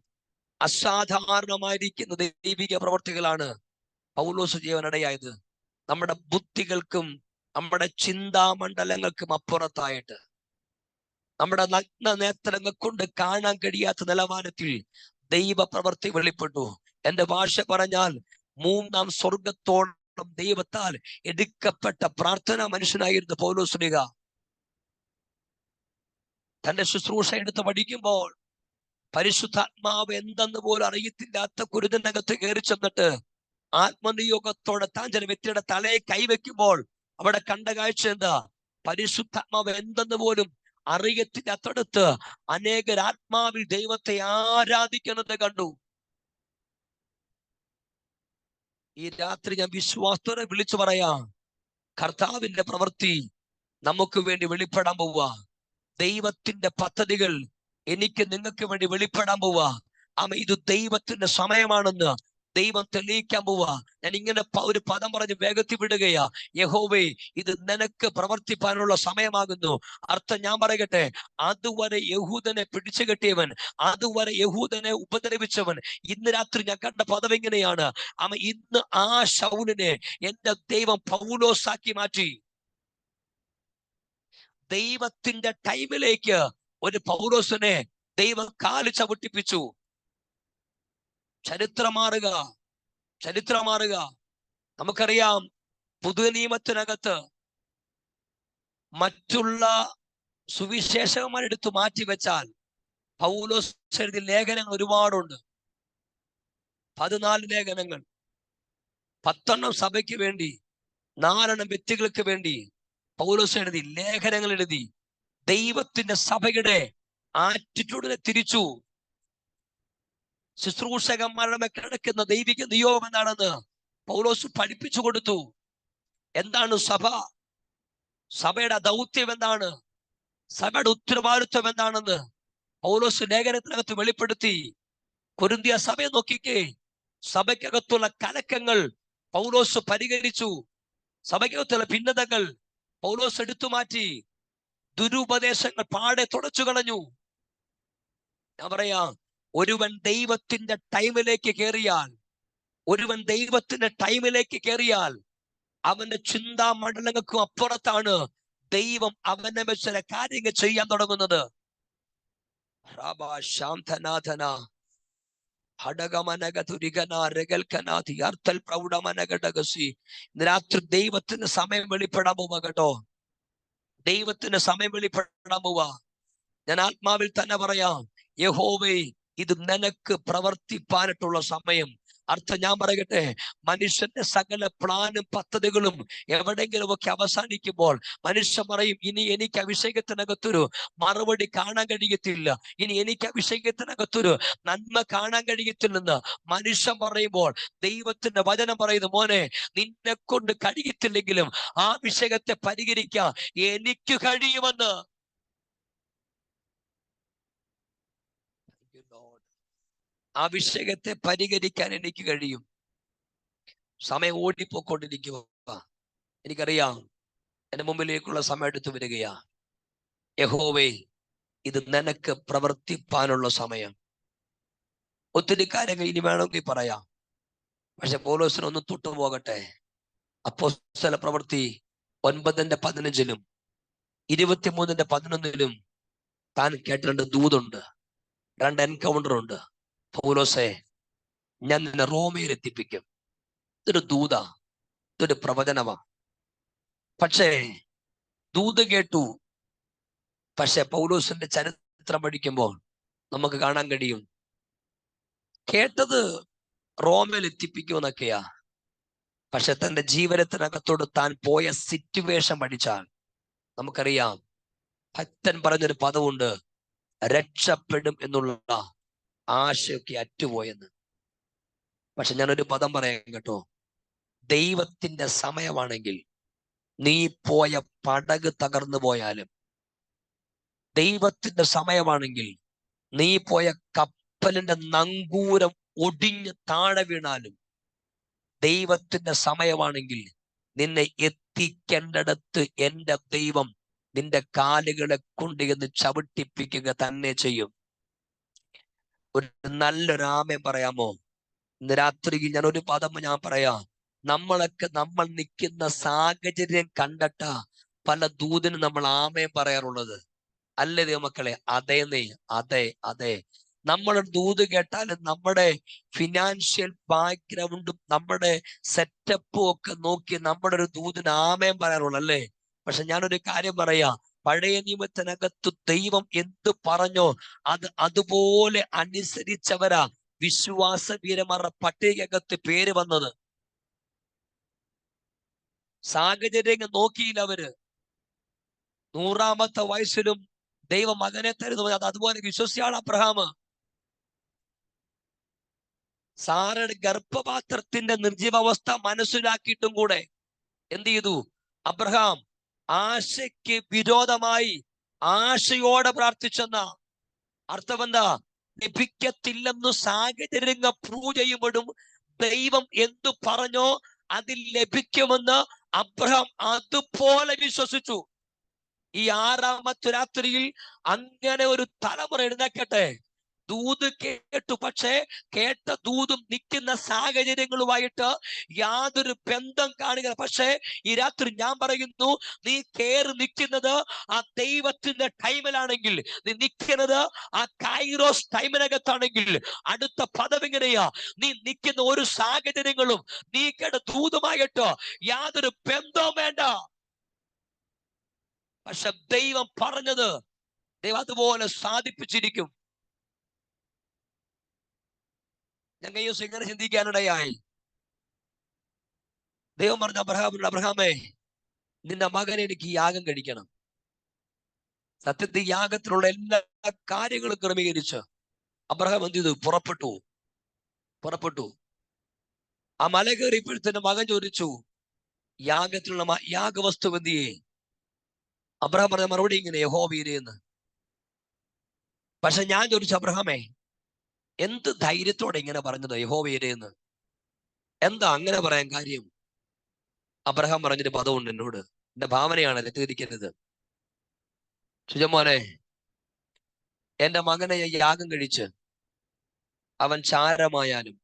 അസാധാരണമായിരിക്കുന്ന ദൈവിക പ്രവർത്തികളാണ് പൗലോസ് ജീവനിടയായത്. നമ്മുടെ ബുദ്ധികൾക്കും നമ്മുടെ ചിന്താമണ്ഡലങ്ങൾക്കും അപ്പുറത്തായിട്ട്, നമ്മുടെ നഗ്ന നേത്രങ്ങൾ കൊണ്ട് കാണാൻ കഴിയാത്ത നിലവാരത്തിൽ ദൈവ പ്രവൃത്തി വെളിപ്പെട്ടു. എന്റെ ഭാഷ പറഞ്ഞാൽ, മൂന്നാം സ്വർഗത്തോളം ദൈവത്താൽ എടുക്കപ്പെട്ട പ്രാർത്ഥനാ മനുഷ്യനായിരുന്നു പൗലോസ്ലീഹ. തന്റെ ശുശ്രൂഷ എടുത്ത് പഠിക്കുമ്പോൾ പരിശുദ്ധാത്മാവ് എന്തെന്ന് പോലും അറിയത്തില്ലാത്ത കുരുതിനകത്ത് കയറി ചെന്നിട്ട് ആത്മനിയോഗത്തോടെ താൻ ചില വ്യക്തിയുടെ തലയെ കൈവയ്ക്കുമ്പോൾ അവിടെ കണ്ട കാഴ്ച എന്താ? പരിശുദ്ധാത്മാവ് എന്തെന്ന് പോലും അറിയത്തില്ലാത്തടുത്ത് അനേകരാത്മാവിൽ ദൈവത്തെ ആരാധിക്കുന്നത് കണ്ടു. ഈ രാത്രി ഞാൻ വിശ്വാസത്തോടെ വിളിച്ചു പറയാം, കർത്താവിന്റെ പ്രവൃത്തി നമുക്ക് വേണ്ടി വെളിപ്പെടാൻ പോവുക. ദൈവത്തിന്റെ പദ്ധതികൾ എനിക്ക് നിങ്ങൾക്ക് വേണ്ടി വെളിപ്പെടാൻ പോവുക. ഇത് ദൈവത്തിന്റെ സമയമാണെന്ന് ദൈവം തെളിയിക്കാൻ പോവുക. ഞാൻ ഇങ്ങനെ ഒരു പദം പറഞ്ഞ് വേഗത്തിൽ വിടുകയാ: യഹോവേ, ഇത് നിനക്ക് പ്രവർത്തിപ്പാനുള്ള സമയമാകുന്നു. അർത്ഥം ഞാൻ പറയട്ടെ, അതുവരെ യഹൂദനെ പിടിച്ചു കെട്ടിയവൻ, അതുവരെ യഹൂദനെ ഉപദ്രവിച്ചവൻ, ഇന്ന് രാത്രി ഞാൻ കണ്ട പദം എങ്ങനെയാണ്? ഇന്ന് ആ ശൗലിനെ എന്റെ ദൈവം പൗലോസാക്കി മാറ്റി. ദൈവത്തിന്റെ ടൈമിലേക്ക് ഒരു പൗലോസിനെ ദൈവം കാല് ചവിട്ടിപ്പിച്ചു. ചരിത്രം മാറുക. നമുക്കറിയാം, പുതിയ നിയമത്തിനകത്ത് മറ്റുള്ള സുവിശേഷകന്മാരെടുത്ത് മാറ്റിവെച്ചാൽ പൗലോസ് എഴുതിയ ലേഖനങ്ങൾ ഒരുപാടുണ്ട്. 14 ലേഖനങ്ങൾ, 10 സഭയ്ക്ക് വേണ്ടി, 4 വ്യക്തികൾക്ക് വേണ്ടി പൗലോസ് എഴുതി, ലേഖനങ്ങൾ എഴുതി. ദൈവത്തിന്റെ സഭയുടെ ആറ്റിറ്റ്യൂഡിനെ തിരിച്ചു. ശുശ്രൂഷകന്മാരുടെ കിടക്കുന്ന ദൈവിക നിയോഗം എന്താണെന്ന് പൗലോസ് പഠിപ്പിച്ചു കൊടുത്തു. എന്താണ് സഭ? സഭയുടെ ദൗത്യം എന്താണ്? സഭയുടെ ഉത്തരവാദിത്വം എന്താണെന്ന് പൗലോസ് ലേഖനത്തിനകത്ത് വെളിപ്പെടുത്തി. കൊരിന്ത്യ സഭയെ നോക്കിക്കേ, സഭയ്ക്കകത്തുള്ള കലക്കങ്ങൾ പൗലോസ് പരിഹരിച്ചു. സഭയ്ക്കകത്തുള്ള ഭിന്നതകൾ പൗലോസ് എടുത്തു മാറ്റി. ദുരുപദേശങ്ങൾ പാടെ തുടച്ചു കളഞ്ഞു. ഞാൻ പറയാം, ഒരുവൻ ദൈവത്തിന്റെ ടൈമിലേക്ക് കയറിയാൽ അവന്റെ ചിന്താ മണ്ഡലങ്ങൾക്കും അപ്പുറത്താണ് ദൈവം അവനെ ചില കാര്യങ്ങൾ ചെയ്യാൻ തുടങ്ങുന്നത്. രാത്രി ദൈവത്തിന് സമയം വെളിപ്പെടാൻ പോവാ കേട്ടോ. ദൈവത്തിന് സമയം വെളിപ്പെടാൻ പോവാ. ഞാൻ ആത്മാവിൽ തന്നെ പറയാം, യഹോവേ, ഇത് നിനക്ക് പ്രവർത്തിപ്പാനായിട്ടുള്ള സമയം. അർത്ഥം ഞാൻ പറയട്ടെ, മനുഷ്യന്റെ സകല പ്ലാനും പദ്ധതികളും എവിടെയെങ്കിലും ഒക്കെ അവസാനിക്കുമ്പോൾ മനുഷ്യൻ പറയും, ഇനി എനിക്ക് അഭിഷേകത്തിനകത്തൊരു മറുപടി കാണാൻ കഴിയത്തില്ല, ഇനി എനിക്ക് അഭിഷേകത്തിനകത്തൊരു നന്മ കാണാൻ കഴിയത്തില്ലെന്ന് മനുഷ്യൻ പറയുമ്പോൾ ദൈവത്തിന്റെ വചനം പറയുന്നു, മോനെ, നിന്നെ കൊണ്ട് കഴിയത്തില്ലെങ്കിലും ആ അഭിഷേകത്തെ പരിഹരിക്കാൻ എനിക്ക് കഴിയുമെന്ന്. അഭിഷേകത്തെ പരിഹരിക്കാൻ എനിക്ക് കഴിയും. സമയം ഓടിപ്പോയിക്കൊണ്ടിരിക്കുക. എനിക്കറിയാം, എന്റെ മുമ്പിലേക്കുള്ള സമയം എടുത്തു വരികയാ. യഹോവേ, ഇത് നിനക്ക് പ്രവർത്തിപ്പാനുള്ള സമയം. ഒത്തിരി കാര്യങ്ങൾ ഇനി വേണമെങ്കിൽ പറയാം, പക്ഷെ പൗലോസിനൊന്ന് തൊട്ടുപോകട്ടെ. അപ്പോസ്തല പ്രവൃത്തി 9:15 23:11 താൻ കേട്ട 2 ദൂതുണ്ട്, 2 എൻകൗണ്ടർ ഉണ്ട്. പൗലോസേ, ഞാൻ നിന്നെ റോമയിൽ എത്തിപ്പിക്കും. ഇതൊരു ദൂത. ഇതൊരു പ്രവചനമാണ്. പക്ഷേ ദൂത് കേട്ടു. പക്ഷെ പൗലോസിന്റെ ചരിത്രം പഠിക്കുമ്പോൾ നമുക്ക് കാണാൻ കഴിയും, കേട്ടത് റോമിൽ എത്തിപ്പിക്കുമെന്നൊക്കെയാ. പക്ഷെ തന്റെ ജീവനത്തിനകത്തോട് താൻ പോയ സിറ്റുവേഷൻ പഠിച്ചാൽ നമുക്കറിയാം, ഭക്തൻ പറഞ്ഞൊരു പദമുണ്ട്, രക്ഷപ്പെടും എന്നുള്ള ആശയൊക്കെ അറ്റുപോയെന്ന്. പക്ഷെ ഞാനൊരു പദം പറയാം കേട്ടോ, ദൈവത്തിന്റെ സമയമാണെങ്കിൽ നീ പോയ പടക് തകർന്നു പോയാലും, ദൈവത്തിന്റെ സമയമാണെങ്കിൽ നീ പോയ കപ്പലിന്റെ നങ്കൂരം ഒടിഞ്ഞ് താഴെ വീണാലും, ദൈവത്തിന്റെ സമയമാണെങ്കിൽ നിന്നെ എത്തിക്കേണ്ടടുത്ത് എൻ്റെ ദൈവം നിന്റെ കാലുകളെ കൊണ്ട് എന്ന് ചവിട്ടിപ്പിക്കുക തന്നെ ചെയ്യും. ഒരു നല്ലൊരു ആമേൻ പറയാമോ? ഇന്ന് രാത്രി ഞാൻ ഒരു പദം ഞാൻ പറയാം. നമ്മൾ നിൽക്കുന്ന സാഹചര്യം കണ്ടിട്ടാ പല ദൂതിനും നമ്മൾ ആമേൻ പറയാറുള്ളത്. അല്ലേ ദൈവമക്കളെ? അതേന്നേ, അതെ. നമ്മൾ ദൂത് കേട്ടാലും നമ്മുടെ ഫിനാൻഷ്യൽ ബാക്ക്ഗ്രൗണ്ടും നമ്മുടെ സെറ്റപ്പും ഒക്കെ നോക്കി നമ്മുടെ ഒരു ദൂതിന് ആമേൻ പറയാറുള്ളൂ, അല്ലേ? പക്ഷെ ഞാനൊരു കാര്യം പറയാം, പഴയ നിയമത്തിനകത്ത് ദൈവം എന്ത് പറഞ്ഞോ അത് അതുപോലെ അനുസരിച്ചവരാ വിശ്വാസ വീരന്മാരുടെ പട്ടികകത്ത് പേര് വന്നത്. സാഹചര്യം നോക്കിയില്ല അവര്. 100-ാമത്തെ വയസ്സിലും ദൈവം മകനെ തരുന്നു, അത് അതുപോലെ വിശ്വസിയാണ് അബ്രഹാം. സാറയുടെ ഗർഭപാത്രത്തിന്റെ നിർജീവാവസ്ഥ മനസ്സിലാക്കിയിട്ടും കൂടെ എന്ത് ചെയ്തു? അബ്രഹാം ആശയ്ക്ക് വിരോധമായി ആശയോടെ പ്രാർത്ഥിച്ചെന്ന അർത്ഥം എന്താ? ലഭിക്കത്തില്ലെന്ന് സാഹചര്യങ്ങൾ പ്രൂവ് ചെയ്യുമ്പോഴും ദൈവം എന്തു പറഞ്ഞോ അതിൽ ലഭിക്കുമെന്ന് അബ്രഹാം അതുപോലെ വിശ്വസിച്ചു. ഈ 6-ാമത്തെ രാത്രിയിൽ അങ്ങനെ ഒരു തലമുറ എഴുന്നേക്കട്ടെ. ദൂത് കേട്ടു, പക്ഷേ കേട്ട ദൂതും നിൽക്കുന്ന സാഹചര്യങ്ങളുമായിട്ട് യാതൊരു ബന്ധം കാണുക. പക്ഷേ ഈ രാത്രി ഞാൻ പറയുന്നു, നീ കയറി നിൽക്കുന്നത് ആ ദൈവത്തിന്റെ ടൈമിലാണെങ്കിൽ, നീ നിൽക്കുന്നത് ആ കൈറോസ് ടൈമിനകത്താണെങ്കിൽ, അടുത്ത പദം ഇങ്ങനെയാ, നീ നിൽക്കുന്ന ഒരു സാഹചര്യങ്ങളും നീ കേട്ട ദൂതുമായിട്ട് യാതൊരു ബന്ധവും വേണ്ട. പക്ഷെ ദൈവം പറഞ്ഞത് ദൈവം അതുപോലെ സാധിപ്പിച്ചിരിക്കും. ഞാൻ കഴിഞ്ഞ ദിവസം ഇങ്ങനെ ചിന്തിക്കാനിടയായി. ദൈവം പറഞ്ഞ അബ്രഹാമിനോട്, അബ്രഹാമേ, നിന്റെ മകനെ എനിക്ക് യാഗം കഴിക്കണം. സത്യത്തിൽ യാഗത്തിലുള്ള എല്ലാ കാര്യങ്ങളും ക്രമീകരിച്ച് അബ്രഹാം എന്ത് ചെയ്തു? പുറപ്പെട്ടു. ആ മല കയറിയപ്പോഴത്തെ മകൻ ചോദിച്ചു, യാഗത്തിലുള്ള യാഗവസ്തു എന്ത് ചെയ്യേ? അബ്രഹാം പറഞ്ഞ മറുപടി ഇങ്ങനെ, യഹോവയിരെന്ന്. പക്ഷെ ഞാൻ ചോദിച്ചു, അബ്രഹാമേ, എന്ത് ധൈര്യത്തോടെ ഇങ്ങനെ പറഞ്ഞത് യഹോവയിരെന്ന്? എന്താ അങ്ങനെ പറയാൻ കാര്യം? അബ്രഹാം പറഞ്ഞൊരു പദമുണ്ട് എന്നോട്, എന്റെ ഭാവനയാണ്, തെറ്റിദ്ധരിക്കരുത്. സുജമോനെ, എന്റെ മകനെ യാഗം കഴിച്ച് അവൻ ചാരമായാലും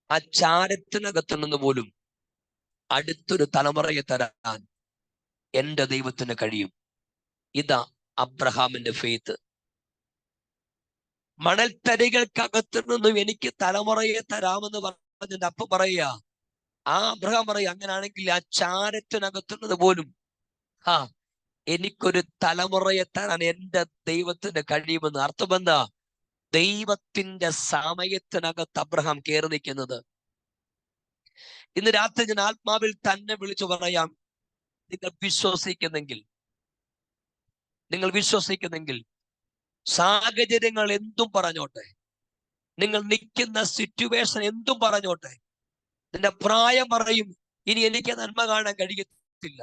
ആ ചാരത്തിനകത്തു നിന്ന് പോലും അടുത്തൊരു തലമുറയെ തരാൻ എന്റെ ദൈവത്തിന് കഴിയും. ഇതാ അബ്രഹാമിന്റെ ഫെയ്ത്ത്. മണൽത്തരികൾക്കകത്തു നിന്നും എനിക്ക് തലമുറയെ തരാമെന്ന് പറഞ്ഞിട്ട് അപ്പ പറയുക, ആ അബ്രഹാം പറയുക, അങ്ങനാണെങ്കിൽ ആ ചാരത്തിനകത്തുന്നത് പോലും എനിക്കൊരു തലമുറയെ തരാൻ എന്റെ ദൈവത്തിന് കഴിയുമെന്ന്. അർത്ഥം എന്താ? ദൈവത്തിന്റെ സമയത്തിനകത്ത് അബ്രഹാം കയറി നിൽക്കുന്നത്. ഇന്ന് രാത്രി ഞാൻ ആത്മാവിൽ തന്നെ വിളിച്ചു പറയാം, നിങ്ങൾ വിശ്വസിക്കുന്നെങ്കിൽ സാഹചര്യങ്ങൾ എന്തും പറഞ്ഞോട്ടെ, നിങ്ങൾ നിൽക്കുന്ന സിറ്റുവേഷൻ എന്തും പറഞ്ഞോട്ടെ, നിന്റെ പ്രായം പറയും ഇനി എനിക്ക് നന്മ കാണാൻ കഴിയത്തില്ല,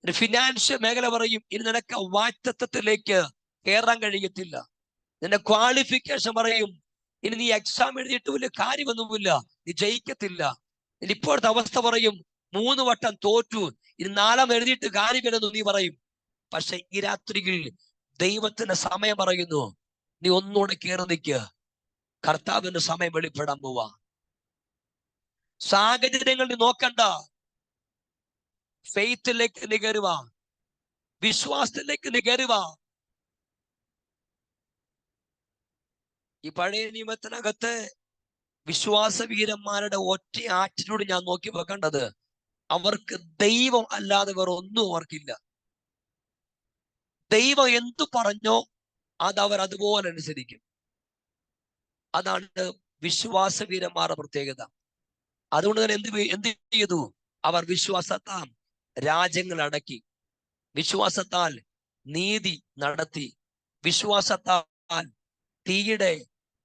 ഫിനാൻഷ്യൽ മേഖല പറയും ഇനി നിനക്ക് വാറ്റത്വത്തിലേക്ക് കയറാൻ കഴിയത്തില്ല, നിന്റെ ക്വാളിഫിക്കേഷൻ പറയും ഇനി നീ എക്സാം എഴുതിയിട്ട് വലിയ കാര്യമൊന്നുമില്ല, നീ ജയിക്കത്തില്ല. ഇപ്പോഴത്തെ അവസ്ഥ പറയും 3 വട്ടം തോറ്റു, ഇനി 4 എഴുതിയിട്ട് കാര്യമില്ലെന്ന് നീ പറയും. പക്ഷെ ഈ രാത്രിയിൽ ദൈവത്തിന്റെ സമയം പറയുന്നു, നീ ഒന്നുകൂടെ കയറി നിൽക്കുക, കർത്താവിന്റെ സമയം വെളിപ്പെടാൻ പോവാ. സാഹചര്യങ്ങൾ നീ നോക്കണ്ട, ഫെയ്ത്തിലേക്ക് നീ കയറുക, വിശ്വാസത്തിലേക്ക് നീ കയറുക. ഈ പഴയ നിയമത്തിനകത്ത് വിശ്വാസ വീരന്മാരുടെ ഒറ്റ ആറ്റിറ്റ്യൂഡ് ഞാൻ നോക്കി വെക്കേണ്ടത്, അവർക്ക് ദൈവം അല്ലാതെ വേറെ ഒന്നും അവർക്കില്ല. ദൈവം എന്തു പറഞ്ഞോ അത് അവർ അതുപോലെ അനുസരിക്കും. അതാണ് വിശ്വാസവീരന്മാരുടെ പ്രത്യേകത. അതുകൊണ്ട് തന്നെ എന്ത് ചെയ്തു? അവർ വിശ്വാസത്താൽ രാജ്യങ്ങൾ അടക്കി, വിശ്വാസത്താൽ നീതി നടത്തി, വിശ്വാസത്താൽ തീയുടെ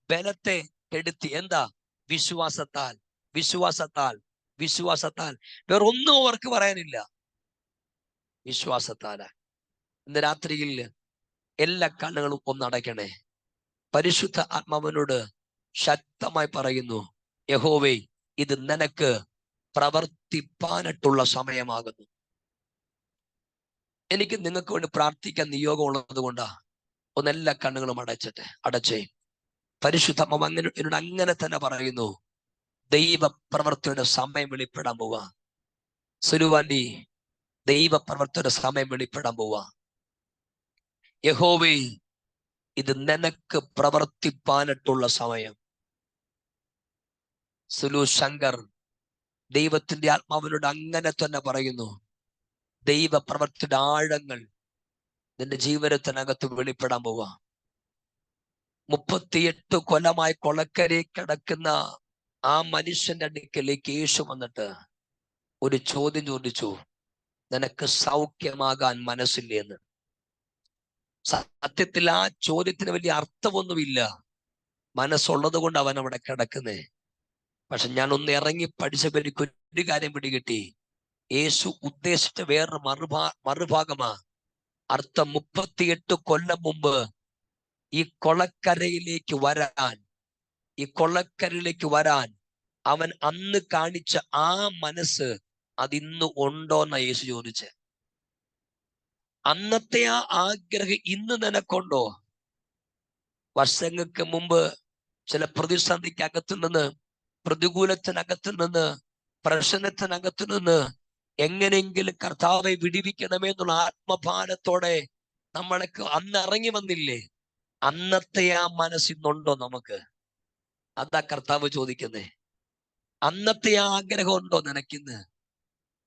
ബലത്തെ കെടുത്തി. എന്താ? വിശ്വാസത്താൽ, വിശ്വാസത്താൽ, വിശ്വാസത്താൽ. വേറൊന്നും അവർക്ക് പറയാനില്ല, വിശ്വാസത്താല. ഇന്ന് രാത്രിയിൽ എല്ലാ കണ്ണുകളും ഒന്നടയ്ക്കണേ. പരിശുദ്ധ ആത്മാവിനോട് ശക്തമായി പറയുന്നു, യഹോവേ, ഇത് നിനക്ക് പ്രവർത്തിപ്പാനായിട്ടുള്ള സമയമാകുന്നു. എനിക്ക് നിങ്ങൾക്ക് വേണ്ടി പ്രാർത്ഥിക്കാൻ നിയോഗം ഉള്ളത് കൊണ്ടാ ഒന്നെല്ലാ കണ്ണുകളും അടച്ചേ. പരിശുദ്ധാത്മാവ് എന്നോട് അങ്ങനെ തന്നെ പറയുന്നു, ദൈവപ്രവർത്തിയുടെ സമയം വെളിപ്പെടാൻ പോവാ. സുലുവാൻഡി, ദൈവപ്രവർത്തിയുടെ സമയം വെളിപ്പെടാൻ പോവാ. യഹോവേ, ഇത് നിനക്ക് പ്രവർത്തിപ്പാനായിട്ടുള്ള സമയം. സുലു ശങ്കർ ദൈവത്തിന്റെ ആത്മാവിനോട് അങ്ങനെ തന്നെ പറയുന്നു, ദൈവപ്രവർത്തിയുടെ ആഴങ്ങൾ നിന്റെ ജീവിതത്തിനകത്ത് വെളിപ്പെടാൻ പോവാ. 38 കൊല്ലമായി കൊളക്കരെ കിടക്കുന്ന ആ മനുഷ്യന്റെ അടുക്കലേക്ക് യേശു വന്നിട്ട് ഒരു ചോദ്യം ചോദിച്ചു, നിനക്ക് സൗഖ്യമാകാൻ മനസ്സില്ലേ എന്ന്. സത്യത്തിൽ ആ ചോദ്യത്തിന് വലിയ അർത്ഥമൊന്നുമില്ല, മനസ്സുള്ളത് കൊണ്ട് അവൻ അവിടെ കിടക്കുന്നേ. പക്ഷെ ഞാൻ ഒന്ന് ഇറങ്ങി പഠിച്ചപ്പോൾ എനിക്ക് ഒരു കാര്യം പിടികിട്ടി. യേശു ഉദ്ദേശിച്ച വേറൊരു മറുഭാഗമാ. അർത്ഥം 38 കൊല്ലം മുമ്പ് ഈ കൊളക്കരയിലേക്ക് വരാൻ അവൻ അന്ന് കാണിച്ച ആ മനസ്സ് അതിന്ന് ഉണ്ടോന്ന യേശു ചോദിച്ചേ. അന്നത്തെ ആ ആഗ്രഹം ഇന്ന് നിനക്കുണ്ടോ? വർഷങ്ങൾക്ക് മുമ്പ് ചില പ്രതിസന്ധിക്കകത്തു നിന്ന്, പ്രതികൂലത്തിനകത്തു നിന്ന്, പ്രശ്നത്തിനകത്തു നിന്ന് എങ്ങനെയെങ്കിലും കർത്താവെ വിടിവിക്കണമെന്നുള്ള ആത്മഭാരത്തോടെ നമ്മളൊക്കെ അന്ന് ഇറങ്ങി വന്നില്ലേ? അന്നത്തെ ആ മനസ്സിന്നുണ്ടോ നമുക്ക്? അതാ കർത്താവ് ചോദിക്കുന്നേ. അന്നത്തെ ആ ആഗ്രഹം ഉണ്ടോ നിനക്കിന്ന്?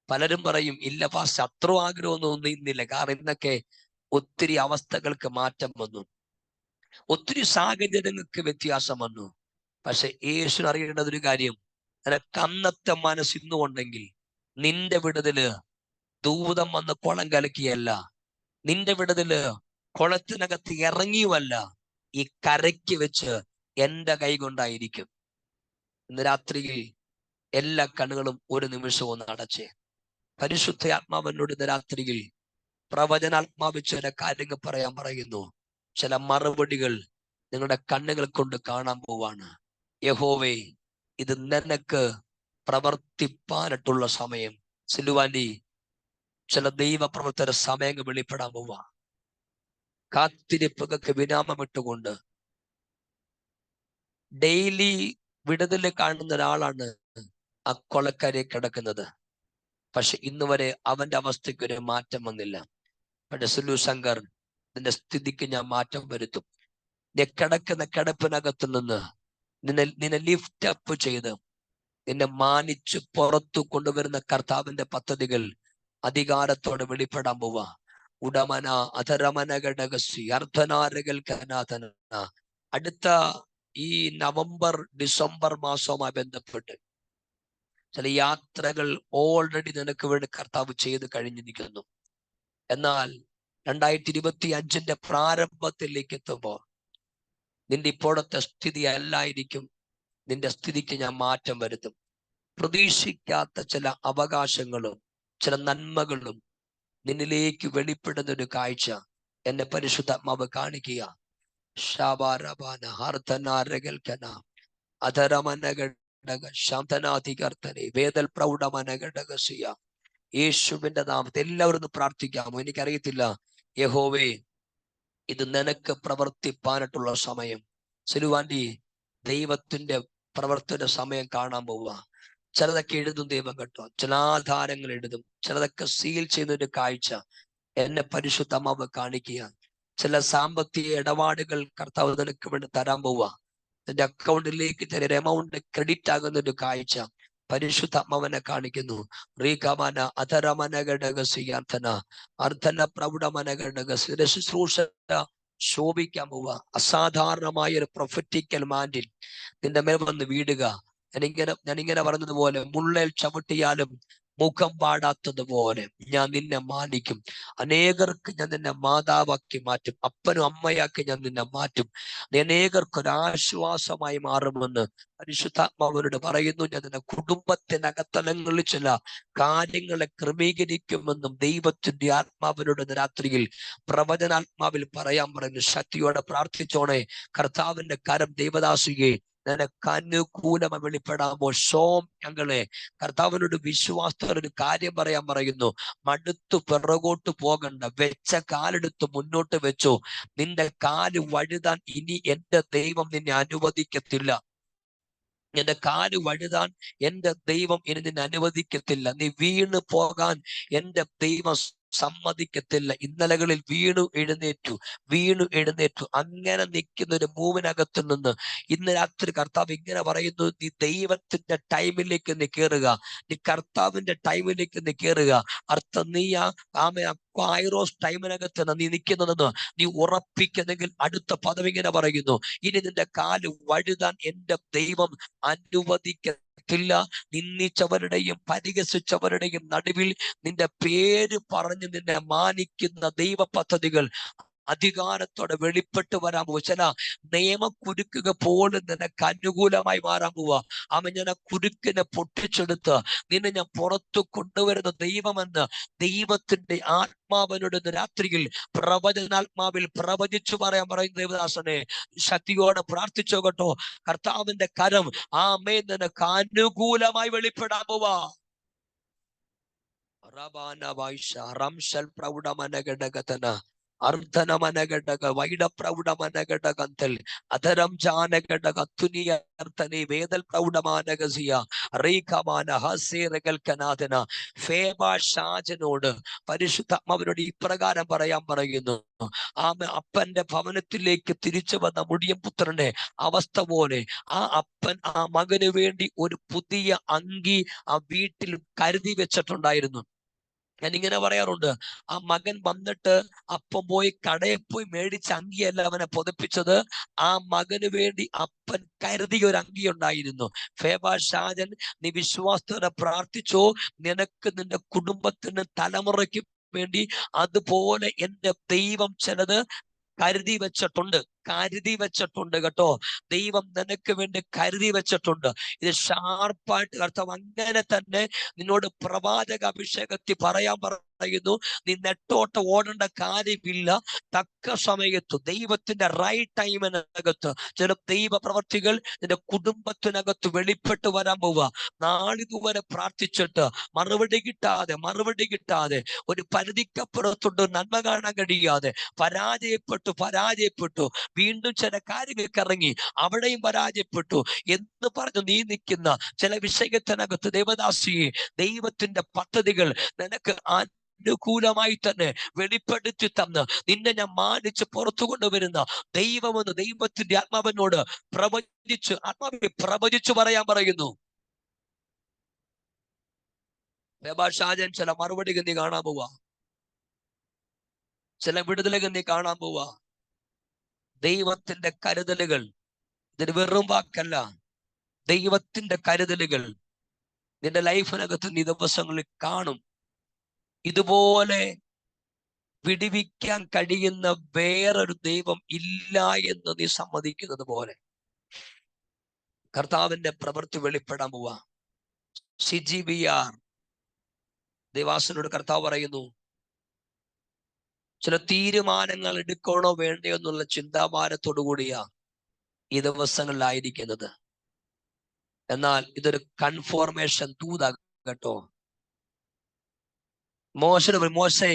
പലരും പറയും, ഇല്ല പാസ്റ്റർ, അത്ര ആഗ്രഹമൊന്നും ഇന്നില്ല. കാരണം ഇന്നൊക്കെ ഒത്തിരി അവസ്ഥകൾക്ക് മാറ്റം വന്നു, ഒത്തിരി സാഹചര്യങ്ങൾക്ക് വ്യത്യാസം വന്നു. പക്ഷെ യേശു അറിയേണ്ടത് ഒരു കാര്യം, നിനക്ക് അന്നത്തെ മനസ്സിന്നുണ്ടെങ്കിൽ നിന്റെ വിടുതല് ദൂതം വന്ന് കുളം കലക്കിയല്ല, നിന്റെ വിടുതല് കുളത്തിനകത്ത് ഇറങ്ങിയുമല്ല, ഈ കരയ്ക്ക് വെച്ച് എന്റെ കൈ കൊണ്ടായിരിക്കും. ഇന്ന് രാത്രിയിൽ എല്ലാ കണ്ണുകളും ഒരു നിമിഷം ഒന്ന് അടച്ചേ. പരിശുദ്ധ ആത്മാവിനോട് ഇന്ന് രാത്രിയിൽ പ്രവചനാത്മാവ് ചില കാര്യങ്ങൾ പറയാൻ പറയുന്നു. ചില മറുപടികൾ നിങ്ങളുടെ കണ്ണുകൾ കൊണ്ട് കാണാൻ പോവാണ്. യഹോവേ, ഇത് നിനക്ക് പ്രവർത്തിപ്പാനായിട്ടുള്ള സമയം. സിലുവാൻഡി, ചില ദൈവപ്രവർത്തന സമയങ്ങൾ വെളിപ്പെടാൻ പോവാ. കാത്തിരിപ്പുകൾക്ക് വിരാമമിട്ടുകൊണ്ട് ഡെയിലി വിടുതല് കാണുന്ന ഒരാളാണ് ആ കൊളക്കരെ കിടക്കുന്നത്. പക്ഷെ ഇന്ന് വരെ അവന്റെ അവസ്ഥയ്ക്ക് ഒരു മാറ്റം വന്നില്ല. പക്ഷെ സുലു ശങ്കർ, നിന്റെ സ്ഥിതിക്ക് ഞാൻ മാറ്റം വരുത്തും. നീ കിടക്കുന്ന കിടപ്പിനകത്ത് നിന്ന് നിന്നെ ലിഫ്റ്റ് അപ്പ് ചെയ്ത് നിന്നെ മാനിച്ച് പുറത്തു കൊണ്ടുവരുന്ന കർത്താവിന്റെ പദ്ധതികൾ അധികാരത്തോടെ വെളിപ്പെടാൻ പോവാ. ഉടമന അധരമന ഘടകസി അർദ്ധനാരകൽ കനാഥന. അടുത്ത ഈ നവംബർ ഡിസംബർ മാസവുമായി ബന്ധപ്പെട്ട് ചില യാത്രകൾ ഓൾറെഡി നിനക്ക് വേണ്ടി കർത്താവ് ചെയ്ത് കഴിഞ്ഞിരിക്കുന്നു. എന്നാൽ 2025 പ്രാരംഭത്തിലേക്ക് എത്തുമ്പോൾ നിന്റെ ഇപ്പോഴത്തെ സ്ഥിതി അല്ലായിരിക്കും. നിന്റെ സ്ഥിതിക്ക് ഞാൻ മാറ്റം വരുത്തും. പ്രതീക്ഷിക്കാത്ത ചില അവകാശങ്ങളും ചില നന്മകളും നിന്നിലേക്ക് വെളിപ്പെടുന്ന ഒരു കാഴ്ച എന്നെ പരിശുദ്ധാത്മാവ് കാണിക്കുക. ശാബാരബാന ഹർത്തനാരകൽക്കന അധരമനഘടക ശാന്തനാധികർത്തനെ വേദൽ പ്രൗഢമനഘടകസിയ. യേശുവിന്റെ നാമത്തെ എല്ലാവരും ഒന്ന് പ്രാർത്ഥിക്കാമോ? എനിക്കറിയത്തില്ല. യഹോവേ, ഇത് നിനക്ക് പ്രവർത്തിപ്പാനായിട്ടുള്ള സമയം. സിലുവാൻഡി, ദൈവത്തിന്റെ പ്രവർത്തന സമയം കാണാൻ പോവുക. ചിലതൊക്കെ എഴുതും ദൈവം കേട്ടോ, ചില ആധാരങ്ങൾ എഴുതും, ചിലതൊക്കെ സീൽ ചെയ്യുന്നൊരു കാഴ്ച എന്നെ പരിശുദ്ധമാവ് കാണിക്കുക. ചില സാമ്പത്തിക ഇടപാടുകൾ കർത്താവ് നിനക്ക് വേണ്ടി തരാൻ പോവുക. നിന്റെ അക്കൗണ്ടിലേക്ക് ചില എമൗണ്ട് ക്രെഡിറ്റ് ആകുന്ന ഒരു കാഴ്ച പരിശുദ്ധാത്മാവനെ കാണിക്കുന്നു. റീകമന അധരമന ഘടകസിയാർത്ഥന അർദ്ധന പ്രൗഢമന ഘടകസിന്റെ ശുശ്രൂഷ ശോഭിക്കാൻ പോവുക. അസാധാരണമായ ഒരു പ്രൊഫറ്റിക്കൽ മാൻഡിൽ നിന്റെ മേൽ വന്ന് വീടുക. ഞാനിങ്ങനെ പറഞ്ഞതുപോലെ മുള്ളേൽ ചവിട്ടിയാലും മുഖം പാടാത്തതുപോലെ ഞാൻ നിന്നെ മാനിക്കും. അനേകർക്ക് ഞാൻ നിന്നെ മാതാവാക്കി മാറ്റും. അപ്പനും അമ്മയാക്കി ഞാൻ നിന്നെ മാറ്റും. നീ അനേകർക്കൊരാശ്വാസമായി മാറുമെന്ന് പരിശുദ്ധാത്മാവനോട് പറയുന്നു. ഞാൻ നിന്റെ കുടുംബത്തിനകത്തലങ്ങളിൽ ചില കാര്യങ്ങളെ ക്രമീകരിക്കുമെന്നും ദൈവത്തിന്റെ ആത്മാവിനോട് രാത്രിയിൽ പ്രവചനാത്മാവിൽ പറയാൻ പറയുന്നു. ശക്തിയോടെ പ്രാർത്ഥിച്ചോണേ. കർത്താവിന്റെ കരം ദൈവദാസിയെ നിനക്ക് അനുകൂലമായി വെളിപ്പെടാമോ? ഞങ്ങളെ കർത്താവിനോട് വിശ്വാസത്തോടെ ഒരു കാര്യം പറയാൻ പറയുന്നു. മടുത്തു പിറകോട്ട് പോകണ്ട. വെച്ച കാലെടുത്ത് മുന്നോട്ട് വെച്ചോ. നിന്റെ കാല് വഴുതാൻ ഇനി എന്റെ ദൈവം നിന്നെ അനുവദിക്കത്തില്ല. നിന്റെ കാല് വഴുതാൻ എന്റെ ദൈവം ഇനി നിന്നെ അനുവദിക്കത്തില്ല. നീ വീണ് പോകാൻ എന്റെ ദൈവം സമ്മതിക്കത്തില്ല. ഇന്നലകളിൽ വീണു എഴുന്നേറ്റു അങ്ങനെ നിൽക്കുന്ന ഒരു മൂവിനകത്ത് നിന്ന് ഇന്ന് രാത്രി കർത്താവ് ഇങ്ങനെ പറയുന്നു, നീ ദൈവത്തിന്റെ ടൈമിലേക്ക് നീ കയറുക. നീ കർത്താവിന്റെ ടൈമിലേക്ക് നീ കയറുക. അർത്ഥം നീ കൈറോസ് ടൈമിനകത്ത് നീ നിൽക്കുന്നതെന്ന് നീ ഉറപ്പിക്കുന്നെങ്കിൽ അടുത്ത പദം ഇങ്ങനെ പറയുന്നു, ഇനി നിന്റെ കാല് വഴുതാൻ എന്റെ ദൈവം അനുവദിക്കത്തില്ല. നിന്ദിച്ചവരുടെയും പരിഹസിച്ചവരുടെയും നടുവിൽ നിന്റെ പേര് പറഞ്ഞ് നിന്നെ മാനിക്കുന്ന ദൈവ പദ്ധതികൾ അധികാരത്തോടെ വെളിപ്പെട്ട് വരാൻ പോവുക. ചില നിയമക്കുരുക്കുക പോലും നിനക്ക് അനുകൂലമായി മാറാൻ പോവുക. ഞാൻ ആ കുരുക്കിനെ പൊട്ടിച്ചെടുത്ത് നിന്നെ ഞാൻ പുറത്തു കൊണ്ടുവരുന്ന ദൈവമെന്ന് ദൈവത്തിന്റെ ആത്മാവിനോട് രാത്രിയിൽ പ്രവചനാത്മാവിൽ പ്രവചിച്ചു പറയാൻ പറയുന്ന ദൈവദാസനെ ശക്തിയോടെ പ്രാർത്ഥിച്ചോ കേട്ടോ. കർത്താവിന്റെ കരം നിനക്ക് അനുകൂലമായി വെളിപ്പെടാൻ പോവാ. അർദ്ധനമനഘടക വൈഡപ്രൗഢമനഘടകന്തൽ അധരം ജാനഘടകത്തുനിയർത്തനി വേദൽ പ്രൗഢമാനകസിയ റീഖമാന ഹസേറകൽക്കനാഥന ഫേബാഷാജനോട് പരിശുദ്ധാത്മാവിനോട് ഇപ്രകാരം പറയാൻ പറയുന്നു. അപ്പന്റെ ഭവനത്തിലേക്ക് തിരിച്ചു വന്ന മുടിയൻ പുത്രന്റെ അവസ്ഥ പോലെ ആ അപ്പൻ ആ മകന് വേണ്ടി ഒരു പുതിയ അങ്കി ആ വീട്ടിൽ കരുതി വെച്ചിട്ടുണ്ടായിരുന്നു. ഞാനിങ്ങനെ പറയാറുണ്ട്, ആ മകൻ വന്നിട്ട് അപ്പം പോയി കടയിൽ പോയി മേടിച്ച അങ്കിയല്ല അവനെ പുതപ്പിച്ചത്. ആ മകന് വേണ്ടി അപ്പൻ കരുതിയ ഒരു അങ്കി ഉണ്ടായിരുന്നു. ഫേബാഷാജൻ, നീ വിശ്വാസത്തോടെ പ്രാർത്ഥിച്ചോ. നിനക്ക് നിന്റെ കുടുംബത്തിന് തലമുറയ്ക്ക് വേണ്ടി അതുപോലെ എന്റെ ദൈവം ചിലത് കരുതി വെച്ചിട്ടുണ്ട് കേട്ടോ. ദൈവം നിനക്ക് വേണ്ടി കരുതി വെച്ചിട്ടുണ്ട്. ഇത് ഷാർപ്പായിട്ട് കർത്താവ് അങ്ങനെ തന്നെ നിന്നോട് പ്രവാചക അഭിഷേകത്തിൽ പറയാൻ പറയുന്നു. നീ നെട്ടോട്ട് ഓടേണ്ട കാര്യമില്ല. തക്ക സമയത്ത് ദൈവത്തിന്റെ റൈറ്റ് ടൈമിനകത്ത് ചില ദൈവ പ്രവർത്തികൾ നിന്റെ കുടുംബത്തിനകത്ത് വെളിപ്പെട്ട് വരാൻ പോവുക. നാളിതുവരെ പ്രാർത്ഥിച്ചിട്ട് മറുപടി കിട്ടാതെ ഒരു പരിധിക്കപ്പുറത്തോട്ട് നന്മ കാണാൻ കഴിയാതെ പരാജയപ്പെട്ടു വീണ്ടും ചില കാര്യങ്ങൾക്ക് ഇറങ്ങി അവിടെയും പരാജയപ്പെട്ടു എന്ന് പറഞ്ഞു നീ നിൽക്കുന്ന ചില വിഷയത്തിനകത്ത് ദേവദാസിയെ ദൈവത്തിന്റെ പദ്ധതികൾ നിനക്ക് അനുകൂലമായി തന്നെ വെളിപ്പെടുത്തി തന്ന് നിന്നെ ഞാൻ മാനിച്ച് പുറത്തു കൊണ്ടുവരുന്ന ദൈവമെന്ന് ദൈവത്തിന്റെ ആത്മാവിനോട് പ്രവചിച്ചു പറയാൻ പറയുന്നു. ഷാജൻ ചില മറുപടികൾ നീ കാണാൻ പോവാ. ചില വിടുതലുകൾ നീ കാണാൻ പോവാ. ദൈവത്തിന്റെ കരുതലുകൾ, ഇതിന് വെറും വാക്കല്ല, ദൈവത്തിന്റെ കരുതലുകൾ നിന്റെ ലൈഫിനകത്ത് നീ ദിവസങ്ങളിൽ കാണും. ഇതുപോലെ വിടിവിക്കാൻ കഴിയുന്ന വേറൊരു ദൈവം ഇല്ല എന്ന് നീ സമ്മതിക്കുന്നത് പോലെ കർത്താവിന്റെ പ്രവൃത്തി വെളിപ്പെടാൻ പോവാ. CGBR ദേവാസനോട് കർത്താവ് പറയുന്നു, ചില തീരുമാനങ്ങൾ എടുക്കണോ വേണ്ടയോ എന്നുള്ള ചിന്താഭാരത്തോടു കൂടിയാ ഈ ദിവസങ്ങളിലായിരിക്കുന്നത്. എന്നാൽ ഇതൊരു കൺഫോർമേഷൻ കേട്ടോ. മോശേ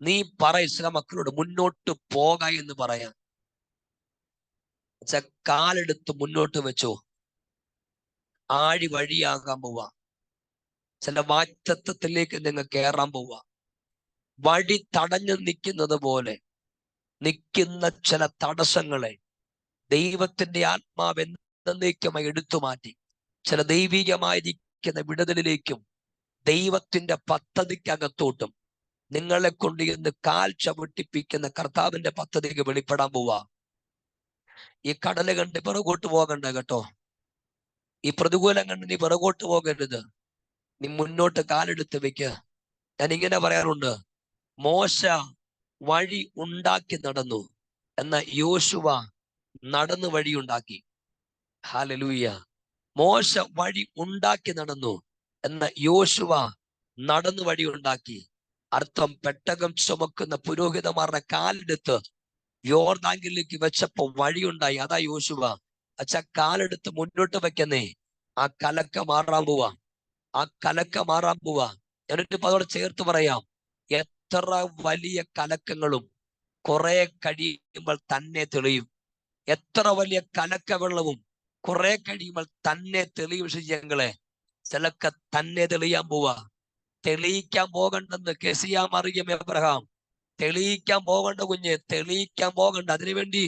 നീ ഇസ്രായേൽ മക്കളോട് മുന്നോട്ട് പോക എന്ന് പറയാൻ. കാലെടുത്ത് മുന്നോട്ട് വെച്ചോ. ആഴി വഴിയാകാൻ പോവാ. ചില വാറ്റത്വത്തിലേക്ക് നിങ്ങൾ കയറാൻ പോവാ. വഴി തടഞ്ഞു നിൽക്കുന്നത് പോലെ നിൽക്കുന്ന ചില തടസ്സങ്ങളെ ദൈവത്തിന്റെ ആത്മാവ് എന്നേക്കുമായി എടുത്തു മാറ്റി ചില ദൈവികമായിരിക്കും പ്രാപിക്കുന്ന വിടുതലിലേക്കും ദൈവത്തിന്റെ പദ്ധതിക്കകത്തോട്ടും നിങ്ങളെ കൊണ്ട് ഇന്ന് കാൽ ചവിട്ടിപ്പിക്കുന്ന കർത്താവിന്റെ പദ്ധതിക്ക് വെളിപ്പെടാൻ പോവാ. ഈ കടല് കണ്ട് പിറകോട്ട് പോകണ്ട കേട്ടോ. ഈ പ്രതികൂലം കണ്ട് നീ പിറകോട്ട് പോകരുത്. നീ മുന്നോട്ട് കാലെടുത്ത് വെക്ക്. ഞാൻ ഇങ്ങനെ പറയാറുണ്ട്, മോശ വഴി ഉണ്ടാക്കി നടന്നു, എന്ന യോശുവ നടന്നു വഴിയുണ്ടാക്കി. ഹല്ലേലൂയ. മോശ വഴി ഉണ്ടാക്കി നടന്നു, എന്ന യോശുവ നടന്നു വഴിയുണ്ടാക്കി. അർത്ഥം, പെട്ടകം ചുമക്കുന്ന പുരോഹിതന്മാരുടെ കാലെടുത്ത് യോർദാങ്കിലേക്ക് വെച്ചപ്പോ വഴിയുണ്ടായി. അതാ യോശുവ. അച്ഛാ, കാലെടുത്ത് മുന്നോട്ട് വെക്കുന്നേ, ആ കലക്ക മാറാൻ പോവാ. ആ കലക്ക മാറാൻ പോവാ. ഞാനൊരു പദോടെ ചേർത്ത് പറയാം, എത്ര വലിയ കലക്കങ്ങളും കുറെ കഴിയുമ്പോൾ തന്നെ തെളിയും. എത്ര വലിയ കലക്ക വെള്ളവും കുറെ കഴിയുമ്പോൾ തന്നെ തെളിയും. വിഷയങ്ങളെ ചിലക്ക തന്നെ തെളിയാൻ പോവാ. തെളിയിക്കാൻ പോകണ്ടെന്ന് കെസിയ മറിയം എബ്രഹാം. തെളിയിക്കാൻ പോകണ്ട കുഞ്ഞ്, തെളിയിക്കാൻ പോകണ്ട. അതിനുവേണ്ടി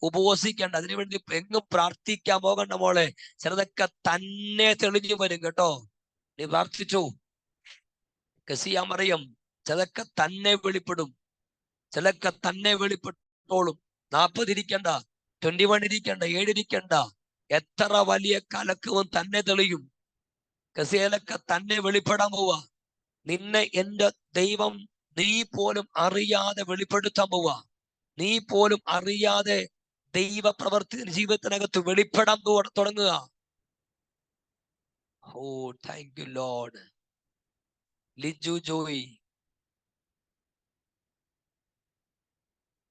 ഉപവസിക്കേണ്ട, അതിനുവേണ്ടി എങ്ങും പ്രാർത്ഥിക്കാൻ പോകണ്ട മോളെ. ചിലതൊക്കെ തന്നെ തെളിഞ്ഞു വരും കേട്ടോ. നീ പ്രാർത്ഥിച്ചു. കെസിയ മറിയം, ചിലതൊക്കെ തന്നെ വെളിപ്പെടും. ചിലൊക്കെ തന്നെ വെളിപ്പെട്ടോളും. 40 ഇരിക്കണ്ട, 21 ഇരിക്കണ്ട, 7 ഇരിക്കണ്ട. എത്ര വലിയ കലക്കവും തന്നെ തെളിയും. കെസിയലൊക്കെ തന്നെ വെളിപ്പെടാൻ പോവാ. നിന്നെ എന്റെ ദൈവം നീ പോലും അറിയാതെ വെളിപ്പെടുത്താൻ പോവാ. നീ പോലും അറിയാതെ ദൈവ പ്രവർത്തി ജീവിതത്തിനകത്ത് വെളിപ്പെടാൻ തുടങ്ങുക. Oh, thank you Lord. Liju Joy,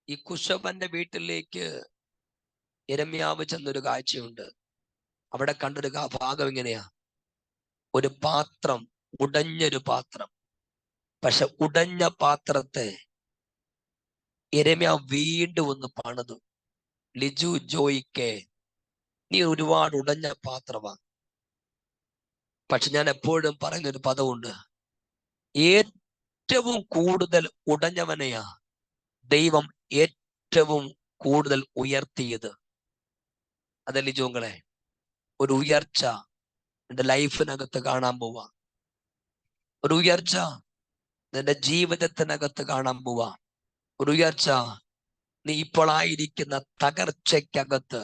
ഈ കുശവന്റെ വീട്ടിലേക്ക് യിരെമ്യാവ് ചെന്നൊരു കാഴ്ചയുണ്ട്. അവിടെ കണ്ടൊരു ഭാഗം ഇങ്ങനെയാ. ഒരു പാത്രം, ഉടഞ്ഞൊരു പാത്രം. പക്ഷെ ഉടഞ്ഞ പാത്രത്തെ യിരെമ്യാവ് വീണ്ടും ഒന്ന് പണിതു. ലിജു ജോയിക്ക്, നീ ഒരുപാട് ഉടഞ്ഞ പാത്രമാണ്. പക്ഷെ ഞാൻ എപ്പോഴും പറയുന്നൊരു പദമുണ്ട്, ഏറ്റവും കൂടുതൽ ഉടഞ്ഞവനെയാ ദൈവം ഏറ്റവും കൂടുതൽ ഉയർത്തിയത്. അതല്ലേ ലിജുങ്ങളെ, ഒരു ഉയർച്ച നിന്റെ ലൈഫിനകത്ത് കാണാൻ പോവാ. ഒരു ഉയർച്ച നിന്റെ ജീവിതത്തിനകത്ത് കാണാൻ പോവാ. ഒരു ഉയർച്ച നീ ഇപ്പോഴായിരിക്കുന്ന തകർച്ചയ്ക്കകത്ത്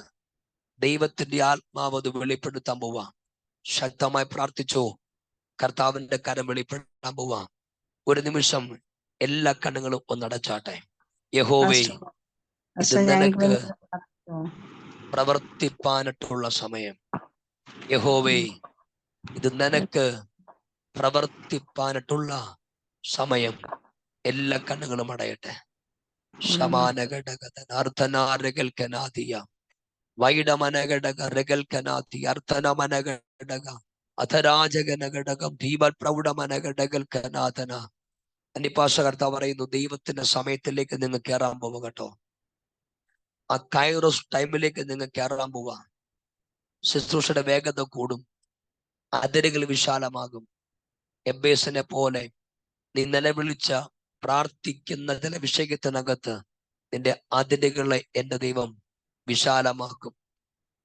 ദൈവത്തിന്റെ ആത്മാവ് അത് വെളിപ്പെടുത്താൻ പോവാ. ശക്തമായി പ്രാർത്ഥിച്ചോ. കർത്താവിന്റെ കരം വെളിപ്പെടുത്താൻ പോവാ. ഒരു നിമിഷം എല്ലാ കണ്ണുകളും ഒന്നടച്ചാട്ടെ. യഹോവേ, ഇത് നിനക്ക് പ്രവർത്തിപ്പാനിട്ടുള്ള സമയം. യഹോവേ, ഇത് നിനക്ക് പ്രവർത്തിപ്പാനിട്ടുള്ള സമയം. എല്ലാ കണ്ണുകളും അടയട്ടെ. ശമാനഘടകനാർത്തനാരകൽക്കനാദിയ വൈഡമനഘടകരകൽക്കനാദി അർത്ഥനമനഘടക അധരാജകനഘടകം ഭീമൽ പ്രൗഢമനഘടകൽക്കനാഥന. അന്യഭാഷ കർത്താവ് പറയുന്നു, ദൈവത്തിന്റെ സമയത്തിലേക്ക് നിങ്ങൾ കയറാൻ പോവുക കേട്ടോ. ആ കൈറോസ് ടൈമിലേക്ക് നിങ്ങൾ കയറാൻ പോവാ. ശുശ്രൂഷയുടെ വേഗത കൂടും, അതിരുകൾ വിശാലമാകും. എബേസിനെ പോലെ നീ നിലവിളിച്ച പ്രാർത്ഥിക്കുന്ന ചില വിഷയത്തിനകത്ത് നിന്റെ അതിരുകളെ എന്റെ ദൈവം വിശാലമാക്കും.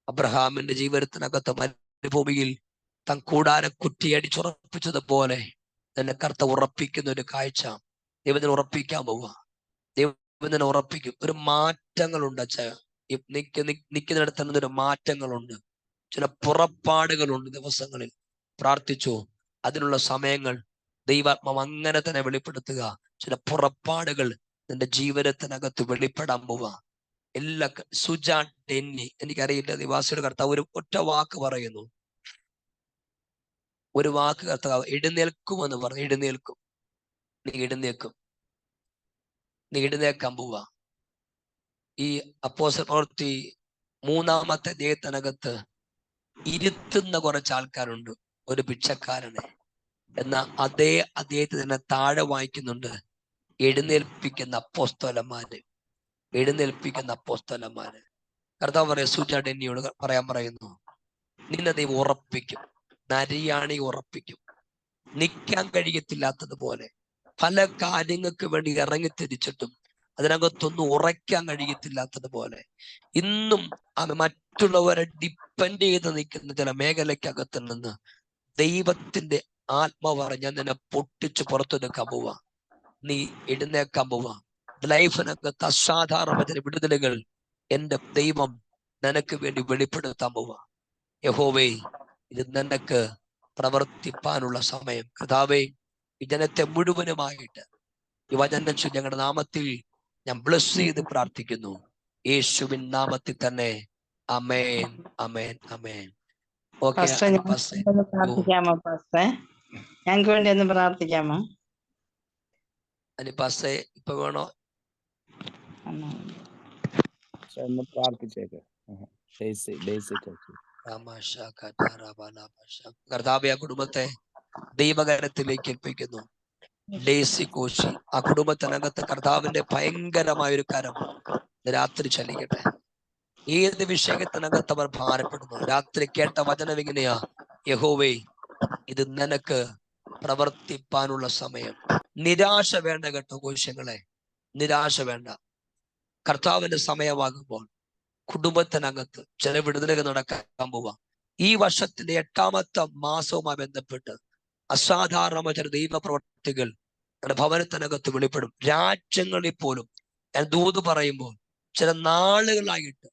അബ്രഹാമിന്റെ ജീവിതത്തിനകത്ത് മരുഭൂമിയിൽ താൻ കൂടാരം കുറ്റിയടിച്ചുറപ്പിച്ചതുപോലെ നിന്നെ കർത്താവ് ഉറപ്പിക്കുന്ന ഒരു കാഴ്ച ദൈവത്തിന് ഉറപ്പിക്കാൻ പോവുക. ദൈവത്തിനെ ഉറപ്പിക്കും. ഒരു മാറ്റങ്ങളുണ്ട് അച്ഛ. നിൽക്കുന്നിടത്ത് തന്നെ ഒരു മാറ്റങ്ങളുണ്ട്, ചില പുറപ്പാടുകളുണ്ട്. ദിവസങ്ങളിൽ പ്രാർത്ഥിച്ചു. അതിനുള്ള സമയങ്ങൾ ദൈവാത്മാവ് അങ്ങനെ തന്നെ വെളിപ്പെടുത്തുക. ചില പുറപ്പാടുകൾ നിന്റെ ജീവിതത്തിനകത്ത് വെളിപ്പെടാൻ പോവുക. എല്ലാ സുജാൻ ടെന്നി, എനിക്കറിയില്ല നിവാസിയുടെ കർത്താവ് ഒരു ഒറ്റ വാക്ക് പറയുന്നു. ഒരു വാക്ക് കർത്താവ് എഴുന്നേൽക്കുമെന്ന് പറഞ്ഞു. എഴുന്നേൽക്കും. നീ എഴുന്നേൽക്കും. നീ എഴുന്നേൽക്കാൻ പോവാ. ഈ അപ്പോസ്തല പ്രവൃത്തി 3-ാമത്തെ അധ്യായത്തിനകത്ത് ഇരുത്തുന്ന കുറച്ച് ആൾക്കാരുണ്ട്. ഒരു ഭിക്ഷക്കാരനെ. എന്നാൽ അതേ അദ്ദേഹത്തിന് തന്നെ താഴെ വായിക്കുന്നുണ്ട്, എഴുന്നേൽപ്പിക്കുന്ന അപ്പോസ്തലന്മാര്. എഴുന്നേൽപ്പിക്കുന്ന അപ്പോസ്തലന്മാര്. കർത്താവ് പറയാം, സുജാ ഡെന്നിയോട് പറയാൻ പറയുന്നു, നിന്നെ ദൈവം ഉറപ്പിക്കും. നരിയാണി ഉറപ്പിക്കും. നിൽക്കാൻ കഴിയത്തില്ലാത്തതുപോലെ പല കാര്യങ്ങൾക്ക് വേണ്ടി ഇറങ്ങിത്തിരിച്ചിട്ടും അതിനകത്തൊന്നും ഉറയ്ക്കാൻ കഴിയത്തില്ലാത്തതുപോലെ ഇന്നും അത് മറ്റുള്ളവരെ ഡിപ്പെൻഡ് ചെയ്ത് നിൽക്കുന്ന ചില മേഖലയ്ക്കകത്ത് നിന്ന് ദൈവത്തിന്റെ ആത്മാവ് പറഞ്ഞ ഞാൻ നിന്നെ പൊട്ടിച്ച് പുറത്തെടുക്കാൻ പോവാ. നീ എഴുന്നേക്കാൻ പോവാ. ലൈഫിനകത്ത് അസാധാരണ വിടുതലുകൾ എന്റെ ദൈവം നിനക്ക് വേണ്ടി വെളിപ്പെടുത്താൻ പോവാ. യഹോവേ, ഇത് നിനക്ക് പ്രവർത്തിപ്പാനുള്ള സമയം. കർത്താവേ, ഈ ജനത്തെ മുഴുവനുമായിട്ട് ഈ വചനം ഞങ്ങളുടെ നാമത്തിൽ ഞാൻ ബ്ലസ് ചെയ്ത് പ്രാർത്ഥിക്കുന്നു. യേശുവിൻ നാമത്തിൽ തന്നെ. അമേൻ, അമേൻ, അമേൻ. ഓക്കെ, പ്രാർത്ഥിക്കാമോ പാസ്റ്റേ? ഞങ്ങൾക്ക് വേണ്ടി ഒന്ന് പ്രാർത്ഥിക്കാമോ? അനിപ്പാസേ ഇപ്പൊ വേണോ? കർത്താവേ, ആ കുടുംബത്തെ ദൈവകരത്തിലേക്ക് ഏൽപ്പിക്കുന്നു. ഡേസി കോശി, ആ കുടുംബത്തിനകത്ത് കർത്താവിന്റെ ഭയങ്കരമായ ഒരു കരം രാത്രി ചലിക്കട്ടെ. ഏത് വിഷയത്തിനകത്ത് അവർ ഭാരപ്പെടുന്നു, രാത്രി കേട്ട വചനം ഇങ്ങനെയാ: യഹോവേ, ഇത് നിനക്ക് പ്രവർത്തിപ്പാനുള്ള സമയം. നിരാശ വേണ്ട കേട്ടോ കോശങ്ങളെ, നിരാശ വേണ്ട. കർത്താവിന്റെ സമയമാകുമ്പോൾ കുടുംബത്തിനകത്ത് ചില വിടുതലുകൾ നടക്കാൻ പോവാ. ഈ വർഷത്തിന്റെ 8ാമത്തെ മാസവുമായി ബന്ധപ്പെട്ട് അസാധാരണമായ ചില ദൈവപ്രവർത്തികൾ നമ്മുടെ ഭവനത്തിനകത്ത് വെളിപ്പെടും. രാജ്യങ്ങളിൽ പോലും ഞാൻ ദൂത് പറയുമ്പോൾ ചില നാളുകളായിട്ട്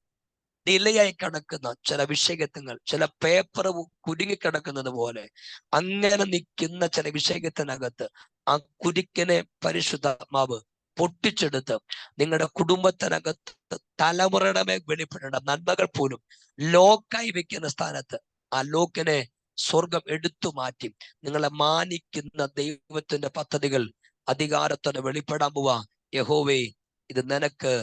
ഡിലയായി കിടക്കുന്ന ചില വിഷയങ്ങൾ, ചില പേപ്പർ കുരുങ്ങിക്കിടക്കുന്നത് പോലെ അങ്ങനെ നിൽക്കുന്ന ചില വിഷയത്തിനകത്ത് ആ കുരുക്കിനെ പരിശുദ്ധാത്മാവ് പൊട്ടിച്ചെടുത്ത് നിങ്ങളുടെ കുടുംബത്തിനകത്ത് തലമുറയുടെ മേൽ വെളിപ്പെടേണ്ട നന്മകൾ പോലും ലോക്കായി വെക്കുന്ന സ്ഥാനത്ത് ആ ലോക്കിനെ സ്വർഗം എടുത്തു മാറ്റി നിങ്ങളെ മാനിക്കുന്ന ദൈവത്തിന്റെ പദ്ധതികൾ അധികാരത്തോടെ വെളിപ്പെടാൻ പോവാ. യഹോവേ, ഇത് നിനക്ക്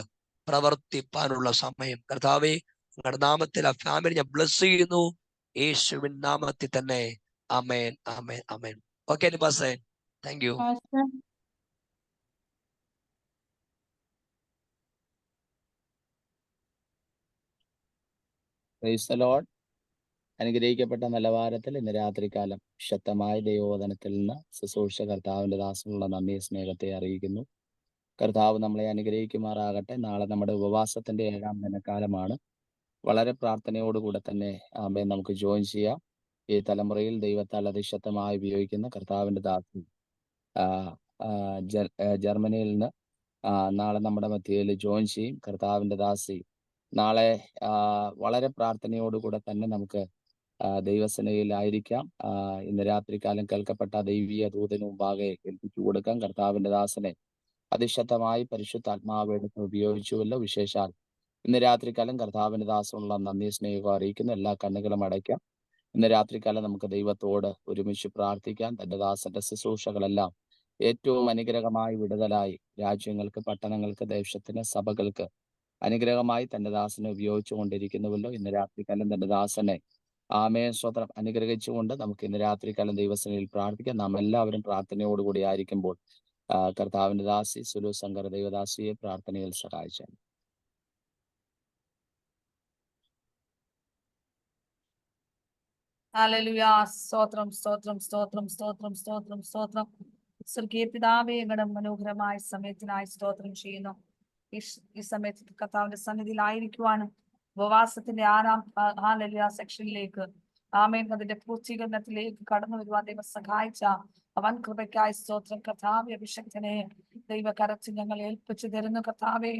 പ്രവർത്തിപ്പാനുള്ള സമയം. കർത്താവേ, നിങ്ങളുടെ നാമത്തിൽ ആ ഫാമിലി ഞാൻ ബ്ലസ് ചെയ്യുന്നു, യേശുവിൻ നാമത്തിൽ തന്നെ. Amen, amen, amen. ഓക്കെ നിപാസേ, thank you. Praise the Lord. അനുഗ്രഹിക്കപ്പെട്ട നിലവാരത്തിൽ ഇന്ന് രാത്രികാലം ശക്തമായ ദൈവവചനത്തിൽ നിന്ന് ശുശ്രൂഷ കർത്താവിന്റെ ദാസനുള്ള നന്ദി സ്നേഹത്തെ അറിയിക്കുന്നു. കർത്താവ് നമ്മളെ അനുഗ്രഹിക്കുമാറാകട്ടെ. നാളെ നമ്മുടെ ഉപവാസത്തിന്റെ 7ാം ദിനക്കാലമാണ്. വളരെ പ്രാർത്ഥനയോടുകൂടെ തന്നെ നമുക്ക് ജോയിൻ ചെയ്യാം. ഈ തലമുറയിൽ ദൈവത്താൽ അതിശക്തമായി ഉപയോഗിക്കുന്ന കർത്താവിന്റെ ദാസൻ ജർമ്മനിയിൽ നിന്ന് നാളെ നമ്മുടെ മധ്യയിൽ ജോയിൻ ചെയ്യും. കർത്താവിന്റെ ദാസി നാളെ വളരെ പ്രാർത്ഥനയോടുകൂടെ തന്നെ നമുക്ക് ദൈവസേനയിലായിരിക്കാം. ഇന്ന് രാത്രികാലം കേൾക്കപ്പെട്ട ദൈവീയ ദൂതന് മുമ്പാകെ ഏൽപ്പിച്ചു കൊടുക്കാം. കർത്താവിന്റെ ദാസനെ അതിശക്തമായി പരിശുദ്ധാത്മാവ് എടുത്ത് ഉപയോഗിച്ചുവല്ലോ. വിശേഷാൽ ഇന്ന് രാത്രികാലം കർത്താവിന്റെ ദാസനുള്ള നന്ദി സ്നേഹം അറിയിക്കുന്ന എല്ലാ കണ്ണുകളും അടയ്ക്കാം. ഇന്ന് രാത്രികാലം നമുക്ക് ദൈവത്തോട് ഒരുമിച്ച് പ്രാർത്ഥിക്കാം. തന്റെ ദാസന്റെ ശുശ്രൂഷകളെല്ലാം ഏറ്റവും അനുഗ്രഹമായി വിടുതലായി രാജ്യങ്ങൾക്ക്, പട്ടണങ്ങൾക്ക്, ദേശത്തിന്, സഭകൾക്ക് അനുഗ്രഹമായി തന്റെ ദാസനെ ഉപയോഗിച്ചു കൊണ്ടിരിക്കുന്നുവല്ലോ. ഇന്ന് രാത്രികാലം തന്റെ ദാസനെ സ്തോത്രം അനുഗ്രഹിച്ചുകൊണ്ട് നമുക്ക് ഇന്ന് രാത്രികാലം ദൈവസേനയിൽ പ്രാർത്ഥിക്കാം. നാം എല്ലാവരും പ്രാർത്ഥനയോടുകൂടി ആയിരിക്കുമ്പോൾ കർത്താവിന്റെ ദാസി സുലു ശങ്കർ ദൈവദാസിയെ പ്രാർത്ഥനയിൽ സഹായിച്ചാൽ. ഹല്ലേലൂയ. സ്തോത്രം, സ്തോത്രം, സ്തോത്രം, സ്തോത്രം, സ്തോത്രം, സ്തോത്രം. സ്വർഗീയ പിതാവേ, ഞങ്ങളുടെ മനോഹരമായ സമയത്തിനായി സ്തോത്രം ചെയ്യുന്നു. ഈ സമയത്ത് കർത്താവിന്റെ സന്നിധിയിലായിരിക്കുവാനും ഉപവാസത്തിന്റെ 6ാം ഹല്ലേലൂയ സെക്ഷനിലേക്ക് ആമേൻ അതിന്റെ പൂർത്തീകരണത്തിലേക്ക് കടന്നു വരുവാൻ ദൈവം സഹായിച്ച അവൻ കൃപയ്ക്കായി സ്തോത്രം. കർത്താവേ, അഭിഷക്തനെ ദൈവകരത്തിൽ ഞങ്ങൾ ഏൽപ്പിച്ചു തരുന്നു. കർത്താവേ,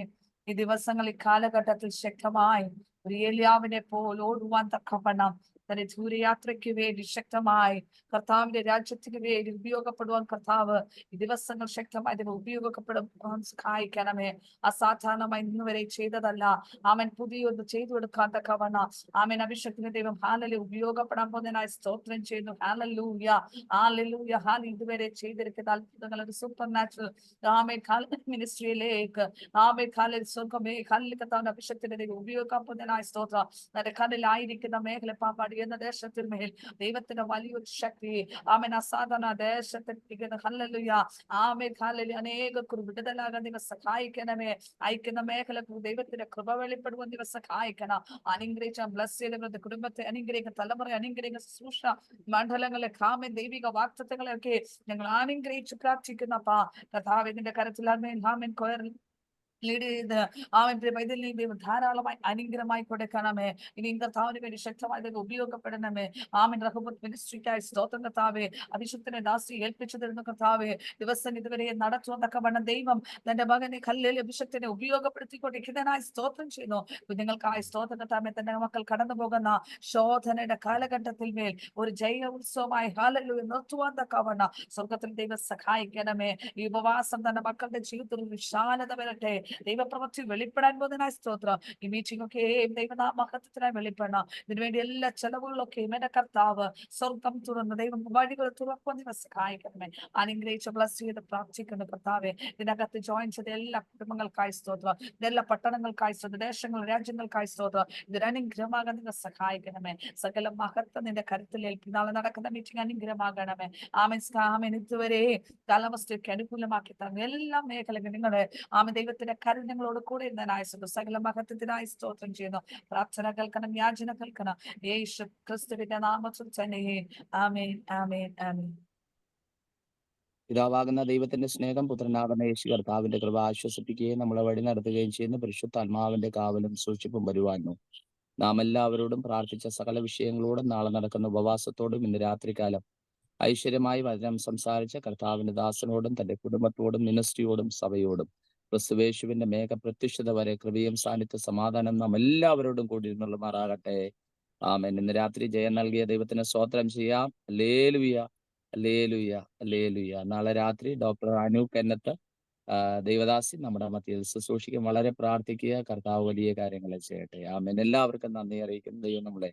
ഈ ദിവസങ്ങൾ, ഈ കാലഘട്ടത്തിൽ ശക്തമായി ഒരു ഏലിയാവിനെ പോലെ ഓടുവാൻ തക്കവണ്ണം തന്നെ ദൂരയാത്രയ്ക്ക് വേണ്ടി ശക്തമായി കർത്താവിന്റെ രാജ്യത്തിന് വേണ്ടി ഉപയോഗപ്പെടുവാൻ കർത്താവ് ഈ ദിവസങ്ങൾ ശക്തമായി ഉപയോഗപ്പെടുവാൻ സഹായിക്കണമേ. അസാധാരണമായി ഇന്ന് വരെ ചെയ്തതല്ല ആമൻ പുതിയൊന്ന് ചെയ്തു കൊടുക്കാൻ തക്കവണ്ണം ആമൻ അഭിഷേകത്തിന് ദൈവം ഹാലലൂയ ഉപയോഗപ്പെടാൻ പോകുന്നതിനായി സ്തോത്രം ചെയ്യുന്നു. ഹാലലൂയ, ഹാലലൂയ, ഹാല ഇതുവരെ ചെയ്തിരിക്കുന്ന അത്ഭുതങ്ങളുടെ സൂപ്പർ നാച്ചുറൽ ആമൻ മിനിസ്ട്രിയിലേക്ക് ആമൻ ഹാലൽ സ്വർഗമേ ഹാലിൽ കർത്താവിന്റെ അഭിഷേകത്തിന് ദൈവം ഉപയോഗിക്കാൻ പോകുന്നതിനായി സ്തോത്രം. തന്റെ കണ്ണിലായിരിക്കുന്ന മേഖല പാപ്പാടി എന്ന ദേശത്തിന്മേൽ ദൈവത്തിന്റെ വലിയൊരു ശക്തി ആമൻ അസാധാരണ ദേശത്തിൽ ഹല്ലേലൂയ ആമേൻ ഹാലലൂയ അനേകർക്ക് വിടുതലാകാൻ ദൈവം സഹായിക്കണമേ. അയക്കുന്ന മേഖല ദൈവത്തിന്റെ കൃപ വെളിപ്പെടുവാൻ ദൈവം സഹായിക്കണം. അനുഗ്രഹിച്ച ബ്ലസ് ചെയ്ത കുടുംബത്തെ അനുഗ്രഹിക്കുന്ന തലമുറ അനുഗ്രഹിക്കുന്ന ശുശ്രൂഷ മണ്ഡലങ്ങളെ കാമൻ ദൈവിക വാക്തത്വങ്ങളെയൊക്കെ ഞങ്ങൾ അനുഗ്രഹിച്ച് പ്രാർത്ഥിക്കുന്നപ്പാ. കർത്താവിന്റെ കരത്തിൽ ആമേൻ ആമേൻ ലീഡ് ചെയ്ത് അവൻ പൈതലിനെയും ദൈവം ധാരാളമായി അനുഗ്രഹമായി കൊടുക്കണമേ. ഇനിയും കർത്താവിന് വേണ്ടി ശക്തമായി ദൈവം ഉപയോഗപ്പെടണമേ. ആമൻ. റഹബത്ത് മിനിസ്ട്രിക്കായി സ്തോത്രം കർത്താവേ. അഭിഷക്തനെ ദാസി ഏൽപ്പിച്ചു തരുന്ന കർത്താവേ, ദിവസം ഇതുവരെ നടത്തുവന്നക്കവണ്ണം ദൈവം തന്റെ മകനെ കല്ലിൽ അഭിഷക്തനെ ഉപയോഗപ്പെടുത്തിക്കൊണ്ടിരിക്കുന്നതിനായി സ്തോത്രം ചെയ്യുന്നു. കുഞ്ഞുങ്ങൾക്കായി സ്തോത്രം കർത്താവേ. തന്റെ മക്കൾ കടന്നു പോകുന്ന ശോധനയുടെ കാലഘട്ടത്തിൽ മേൽ ഒരു ജയ ഉത്സവമായി ഹല്ലേലൂയ നിർത്തുവാൻ തക്കവണ്ണം സ്വർഗത്തിൽ ദൈവം സഹായിക്കണമേ. ഈ ഉപവാസം തന്റെ മക്കളുടെ ജീവിതത്തിൽ വിശാലത വരട്ടെ. ദൈവപ്രവൃത്തി വെളിപ്പെടാൻ പോകുന്നതിനായി സ്തോത്രം. ഈ മീറ്റിംഗ് ഒക്കെ ദൈവനാമഹത്വത്തിനായി വെളിപ്പെടണം. ഇതിനുവേണ്ടി എല്ലാ ചെലവുകളൊക്കെയും എന്റെ കർത്താവ് സ്വർഗം തുറന്ന് ദൈവം വഴികൾ തുറക്കുവാൻ നിങ്ങൾ സഹായിക്കണമേ. അനുഗ്രഹിച്ച ബ്ലസ് ചെയ്ത് പ്രാർത്ഥിക്കുന്നു കർത്താവെ. ഇതിനകത്ത് ജോയിൻ ചെയ്ത എല്ലാ കുടുംബങ്ങൾക്കായി സ്തോത്രം. ഇതെല്ലാ പട്ടണങ്ങൾക്കായി സ്തോത്രം. ദേശങ്ങൾ രാജ്യങ്ങൾക്കായി സ്തോത്രം. ഇതൊരു അനുഗ്രഹമാകാൻ നിങ്ങൾ സഹായിക്കണമേ. സകല മഹത്വം നിന്റെ കരുത്തിൽ ഏൽപ്പി. നാളെ നടക്കുന്ന മീറ്റിംഗ് അനുഗ്രഹമാകണമേ. ആമൻ. ഇതുവരെ കാലാവസ്ഥയ്ക്ക് അനുകൂലമാക്കി തന്നു എല്ലാ മേഖലകളും നിങ്ങളുടെ ദൈവത്തിന്റെ കരുണങ്ങളോട് കൂടെ ഇരുന്നതിനായി സകല മഹത്വത്തിനായി സ്തോത്രം ചെയ്യുന്നു. പ്രാർത്ഥന കേൾക്കണം, യാചന കേൾക്കണം. യേശു ക്രിസ്തുവിന്റെ നാമത്തിൽ തന്നെ. ആമേൻ, ആമേൻ, ആമേൻ. പിതാവാകുന്ന ദൈവത്തിന്റെ സ്നേഹം, പുത്രനാകുന്ന യേശു കർത്താവിന്റെ കൃപ ആശ്വസിപ്പിക്കുകയും നമ്മളെ വഴി നടത്തുകയും ചെയ്യുന്ന പരിശുദ്ധാത്മാവിന്റെ കാവലും സൂക്ഷിപ്പും വരുവാനും നാം എല്ലാവരോടും പ്രാർത്ഥിച്ച സകല വിഷയങ്ങളോടും നാളെ നടക്കുന്ന ഉപവാസത്തോടും ഇന്ന് രാത്രികാലം ഐശ്വര്യമായി വചനം സംസാരിച്ച കർത്താവിന്റെ ദാസനോടും തന്റെ കുടുംബത്തോടും മിനിസ്ട്രിയോടും സഭയോടും ക്രിസ്തുവേശുവിന്റെ പ്രത്യക്ഷത വരെ കൃപയും സാന്നിധ്യ സമാധാനം നാം എല്ലാവരോടും കൂടി ഇരുന്നുള്ളമാറാകട്ടെ. ആമേൻ. ഇന്ന് രാത്രി ജയം നൽകിയ ദൈവത്തിന് സ്തോത്രം ചെയ്യാം. Hallelujah, hallelujah, hallelujah. നാളെ രാത്രി ഡോക്ടർ അനു കെന്നത്ത് ദൈവദാസി നമ്മുടെ മധ്യത്തിൽ ശുശ്രൂഷിക്കും. വളരെ പ്രാർത്ഥിക്കുക. കർത്താവ് വലിയ കാര്യങ്ങളെ ചെയ്യട്ടെ. ആമേൻ. എല്ലാവർക്കും നന്ദി അറിയിക്കുന്നു. ദൈവം നമ്മളെ